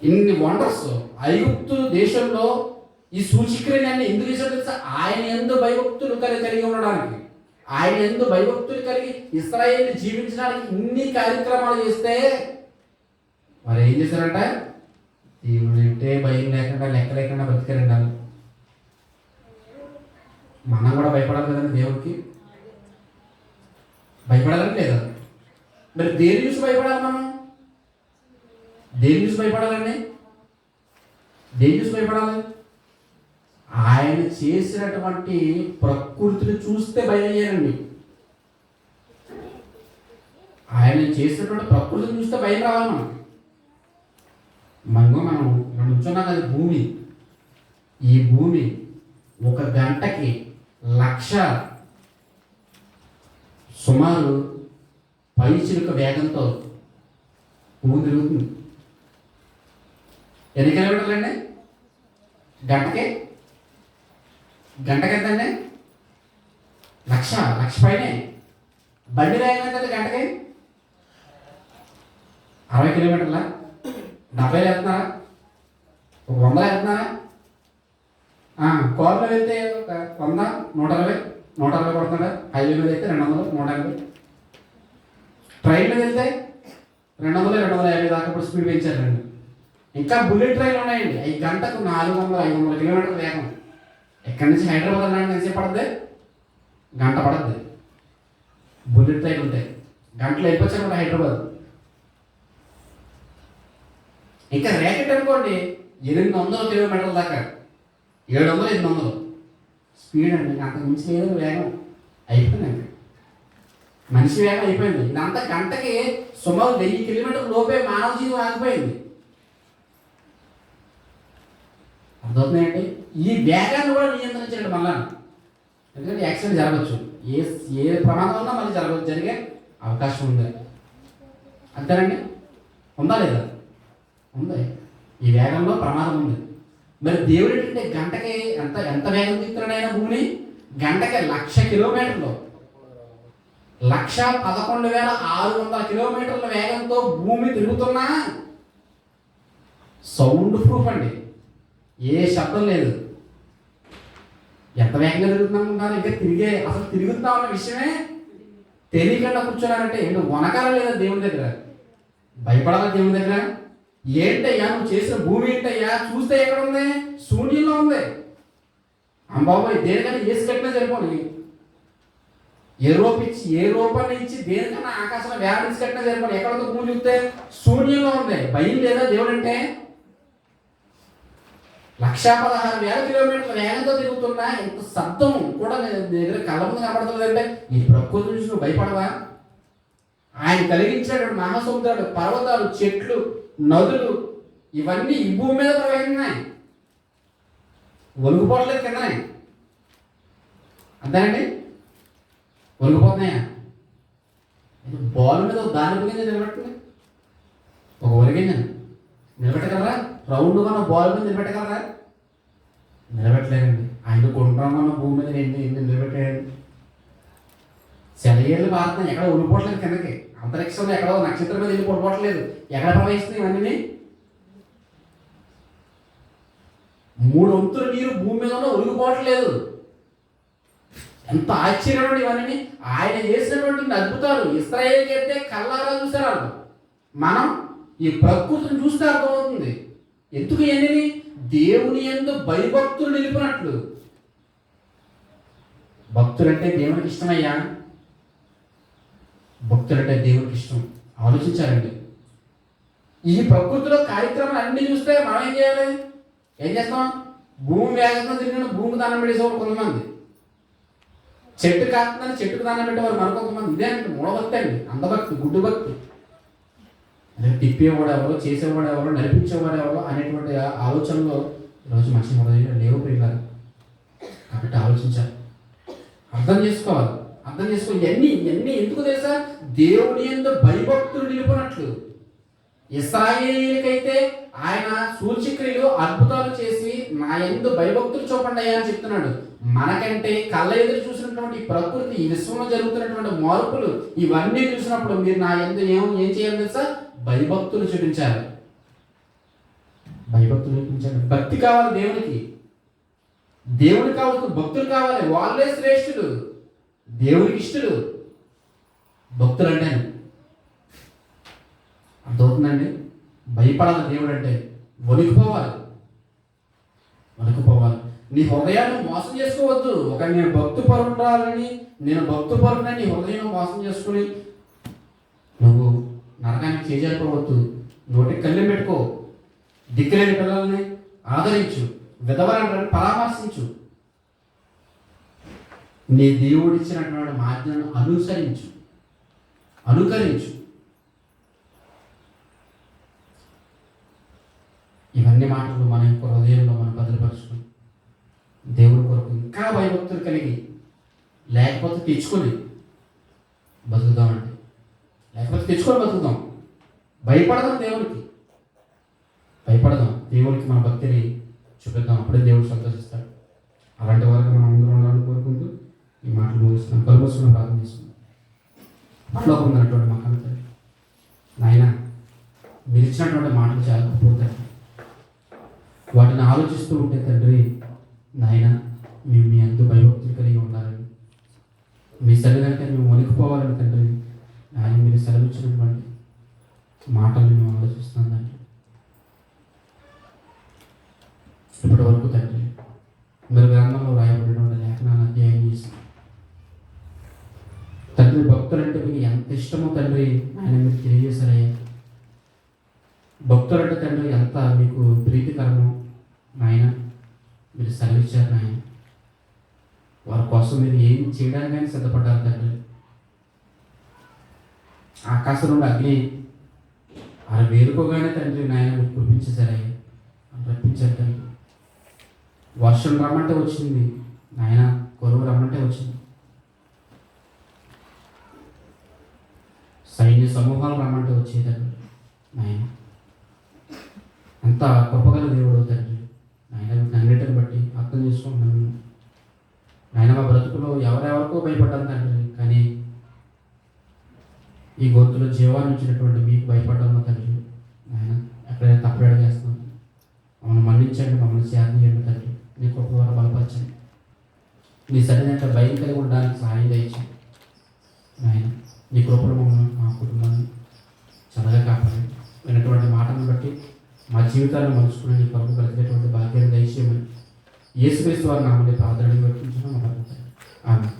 ఇన్ని వండర్స్ ఐగుప్తు దేశంలో ఈ సూచిక్రియలన్నీ ఎందుకు చేశాడో తెలుసా? ఆయన యందు భయభక్తులు కలిగి ఉండడానికి, ఆయన యందు భయభక్తులు కలిగి ఇశ్రాయేలు జీవించడానికి ఇన్ని కార్యక్రమాలు చేస్తే వారు ఏం చేశారంట? దేవుడు అంటే భయం లేకుండా లెక్క లేకుండా బతికారండి వాళ్ళు. మనం కూడా భయపడాలి కదండి దేవుడికి. భయపడాలని లేదా? మరి దేని చూసి భయపడాలి మనం? దేని చూసి భయపడాలండి? దేని చూసి భయపడాలి? ఆయన చేసినటువంటి ప్రకృతిని చూస్తే భయం అయ్యారండి. ఆయన చేసినటువంటి ప్రకృతిని చూస్తే భయం రావాలి మనం ఇక్కడ నుంచున్నాం కదా, భూమి. ఈ భూమి ఒక గంటకి 1,00,000 సుమారు పైచిలుక వేగంతో భూమి తిరుగుతుంది. ఎన్ని కిలోమీటర్లు అండి గంటకి? గంటకి ఎంతండి? 1,00,000 పైనే. బండి వేగం ఎంతండి గంటకి? 60 కిలోమీటర్ల? 70 వెళ్తున్నారా? 100 వెళ్తున్నారా? కార్లో వెళ్తే ఒక 100, 120 కొడుతున్నాడా? హైవే మీద అయితే 200, 180. ట్రైన్ మీద వెళ్తే 200, 250 దాకా ఇప్పుడు స్పీడ్ పెంచారండి. ఇంకా బుల్లెట్ ట్రైన్లు ఉన్నాయండి. అవి గంటకు 400, 500 కిలోమీటర్ల వేగం. ఎక్కడి నుంచి హైదరాబాద్ వెళ్ళడానికి ఎంతసేపు పడుతుంది? గంట పడుతుంది. బుల్లెట్ ట్రైన్ ఉంటాయి, గంటలో వెళ్ళిపోవచ్చు కూడా హైదరాబాద్. ఇంకా ర్యాకెట్ అనుకోండి 800 కిలోమీటర్ల దాకా, 700, 800 స్పీడ్ అండి. అంతకు మించి లేదు వేగం. అయిపోయిందండి, మనిషి వేగం అయిపోయింది. ఇదంతా గంటకి సుమారు 1000 కిలోమీటర్ల లోపే మానవ జీవం ఆగిపోయింది. అర్థమవుతున్నాయండి? ఈ వేగాన్ని కూడా నియంత్రించండి మళ్ళా. ఎందుకంటే యాక్సిడెంట్ జరగవచ్చు, ఏ ప్రమాదం ఉన్నా మళ్ళీ జరిగే అవకాశం ఉంది. అంతేనండి? ఉందా లేదా? ఉంది. ఈ వేగంలో ప్రమాదం ఉంది. మరి దేవుడు ఏంటంటే గంటకి ఎంత వేగం తిరుగుతున్నాడైనా భూమిని? గంటకి 1,00,000 కిలోమీటర్లు, 1,11,600 కిలోమీటర్ల వేగంతో భూమి తిరుగుతున్నా సౌండ్ ప్రూఫ్ అండి, ఏ శబ్దం లేదు. ఎంత వేగంగా తిరుగుతున్నాం ఇంకా అసలు తిరుగుతున్నాం అన్న విషయమే తెలియకుండా కూర్చున్నారంటే ఏంటో వనకాల లేదా దేవుని దగ్గర? భయపడాలా దేవుని దగ్గర? ఏంటయ్యా నువ్వు చేసిన భూమి ఏంటయ్యా? చూస్తే ఎక్కడ ఉంది? శూన్యంలో ఉంది. అంబాబాయ్ దేనికన్నా ఏసి కట్టినా సరిపోని, ఏ రూపాన్ని ఇచ్చి దేనికన్నా ఆకాశంలో వ్యాపించి కట్టినా సరిపోని, ఎక్కడ ఉంది భూమి? చూస్తే శూన్యంలో ఉంది. భయం లేదా దేవుడు అంటే? 1,16,000 కిలోమీటర్ల వేగంతో తిరుగుతున్నా ఎంత శబ్దం కూడా దగ్గర కళ్ళ ముందు కనబడుతుందంటే ఈ ప్రకృతి నుంచి నువ్వు భయపడవా? ఆయన కలిగించేటువంటి మహాసముద్రాలు, పర్వతాలు, చెట్లు, నదులు ఇవన్నీ ఈ భూమి మీద ప్రవహిస్తున్నాయి, ఒలుగుపోవట్లేదు కిందనే. అంతేనండి? ఒలిగిపోతున్నాయా? బాల్ మీద దాని గింజ నిలబెట్టింది, ఒక ఒలిగింజ నిలబెట్టగలరా? రౌండ్గా ఉన్న బాల్ మీద నిలబెట్టగలరా? నిలబెట్టలేదండి. ఆయన కొంటున్నామన్న భూమి మీద ఏంటి నిలబెట్టాడండి. సెలయేళ్ళు పారుతున్నాయి, ఎక్కడ ఒలిపోవట్లేదు కిందకి. అంతరిక్షంలో ఎక్కడో నక్షత్రం మీద వెళ్ళి పడిపోవట్లేదు. ఎక్కడ ప్రవహిస్తున్నాయి ఇవన్నీ? 3 వంతుల నీరు భూమి మీద ఒలిగిపోవట్లేదు. ఎంత ఆశ్చర్యమండి ఇవన్నీ! ఆయన చేసినటువంటి అద్భుతాలు ఇశ్రాయేలుకి అయితే కళ్ళారా చూసారు. మనం ఈ ప్రకృతిని చూస్తే అర్థమవుతుంది. ఎందుకు ఎన్ని దేవుని యందు భయభక్తులు నిలిపినట్లు. భక్తులంటే దేవునికి ఇష్టమయ్యా, భక్తులంటే దేవునికి ఇష్టం. ఆలోచించాలండి. ఈ ప్రకృతిలో కార్యక్రమాలు అన్ని చూస్తే మనం ఏం చేయాలి? ఏం చేస్తాం? భూమి వేగంగా తిరిగిన భూమికి దానం పెట్టేసేవారు కొంతమంది, చెట్టు కాస్తుందని చెట్టుకు దానం పెట్టేవారు మరికొంతమంది. ఇదే అంటే మూఢభక్తి అండి, అంధభక్తి, గుడ్డు భక్తి. అదే తిప్పేవాడు ఎవరో, చేసేవాడు ఎవరో, నడిపించేవాడు ఎవరో అనేటువంటి ఆలోచనలో ఈరోజు మనిషి మొదలైన లేవు ప్రియులారు. కాబట్టి ఆలోచించాలి, అర్థం చేసుకోవాలి. ఇవన్నీ ఎందుకు తెలుసా? దేవుని యందు భయభక్తులు నిలుపునట్లు. ఇశ్రాయేలీయులకైతే ఆయన సూచక్రియలు అద్భుతాలు చేసి నా యందు భయభక్తులు చూపండి అయ్యా అని చెప్తున్నాడు. మనకంటే కళ్ళ ఎదురు చూసినటువంటి ప్రకృతి, ఈ విశ్వంలో జరుగుతున్నటువంటి మార్పులు ఇవన్నీ చూసినప్పుడు మీరు నా యందు ఏం చేయాలి తెలుసా? భయభక్తులు చూపించాలి. భయభక్తులు చూపించాలి. భక్తి కావాలి దేవునికి. దేవునికి కావాల్సిన భక్తులు కావాలి. వాళ్ళే శ్రేష్ఠులు, దేవునికి ఇష్టలు భక్తులు అంటే. అర్థమవుతుందండి? భయపడాలి దేవుడు అంటే. వణికిపోవాలి. వణికిపోవాలి. నీ హృదయాన్ని మోసం చేసుకోవద్దు. ఒక నేను భక్తు పరుండాలని, నేను భక్తు పరునని నీ హృదయం మోసం చేసుకుని నువ్వు నరకానికి చేజారిపోవద్దు. నోటికి కళ్ళెం పెట్టుకో. దిక్కులేని పిల్లల్ని ఆదరించు, విధవరాలను పరామర్శించు, నీ దేవుడిచ్చినటువంటి మాధ్యమను అనుకరించు. ఇవన్నీ మాటలు మన యొక్క హృదయంలో మనం భద్రపరుచుకుని దేవుడి కొరకు ఇంకా భయభక్తులు కలిగి, లేకపోతే తెచ్చుకొని బతుకుదామండి. లేకపోతే తెచ్చుకొని బతుకుదాం. భయపడదాం, దేవుడికి మన భక్తిని చూపిద్దాం. అప్పుడే దేవుడు సంతోషిస్తాడు. అలాంటి వరకు మనం అందరూ ఉండాలని కోరుకుంటూ ఈ మాటలు ముగిస్తున్నాం. కలుపుకున్న ప్రార్థన చేస్తున్నాం. పరలోకం ఉన్నటువంటి మా కవిత నాయన, మీరు ఇచ్చినటువంటి మాటలు చాలా గొప్పవుతాయి. వాటిని ఆలోచిస్తూ ఉంటే తండ్రి నాయన, మేము మీ అందు భయభక్తులు కలిగి ఉండాలని, మీ సన్నిధంటే మేము వణికిపోవాలని తండ్రి నాయన మీరు సెలవిచ్చినటువంటి మాటలు మేము ఆలోచిస్తున్నాం తండ్రి. ఇప్పటి వరకు తండ్రి మీరు గ్రంథంలో రాయబడినటువంటి లేఖనాన్ని అధ్యయనం చేసి తండ్రి భక్తులంటే మీకు ఎంత ఇష్టమో తండ్రి ఆయన మీరు తెలియజేశారయ్యా. భక్తులంటే తండ్రి ఎంత మీకు ప్రీతికరమో నాయన మీరు సెలవిచ్చారు నాయన. వారి కోసం మీరు ఏం చేయడానికైనా సిద్ధపడ్డారు తండ్రి. ఆకాశం నుండి అగ్ని వారు వేరుకోగానే తండ్రి నాయన మీరు కురిపించేశారయ్యా, రప్పించారు తండ్రి. వర్షం రమ్మంటే వచ్చింది నాయన, కరువు రమ్మంటే వచ్చింది. సైన్య సమూహాలు రమ్మంటే వచ్చేదండి నాయన. అంత గొప్పగల దేవుడు తండ్రి నాయన. అన్నిటిని బట్టి అర్థం చేసుకుంటున్నాను నాయన. మా బ్రతుకులో ఎవరెవరికో భయపడ్డాను తండ్రి, కానీ ఈ గొంతులో జీవాన్ని ఇచ్చినటువంటి మీకు భయపడ్డాము తండ్రి నాయన. ఎక్కడైనా తప్పుడు చేస్తున్నాను, మమ్మల్ని మన్నించండి, మమ్మల్ని శాంతి చేయండి తండ్రి. నీ గొప్ప ద్వారా బలపరచండి. నీ సన్నిధి భయం కలిగి ఉండడానికి సహాయం దయచండి నాయన. నీ కృపలో మమ్మల్ని, మా కుటుంబాన్ని చల్లగా కాపాడండి. విన్నటువంటి మాటను బట్టి మా జీవితాలను మలుచుకుని నీ కొరకు బ్రతికేటువంటి భాగ్యాన్ని దయచేయమని యేసుక్రీస్తు వారి నామములో ప్రార్థన వర్తించడం. ఆమేన్.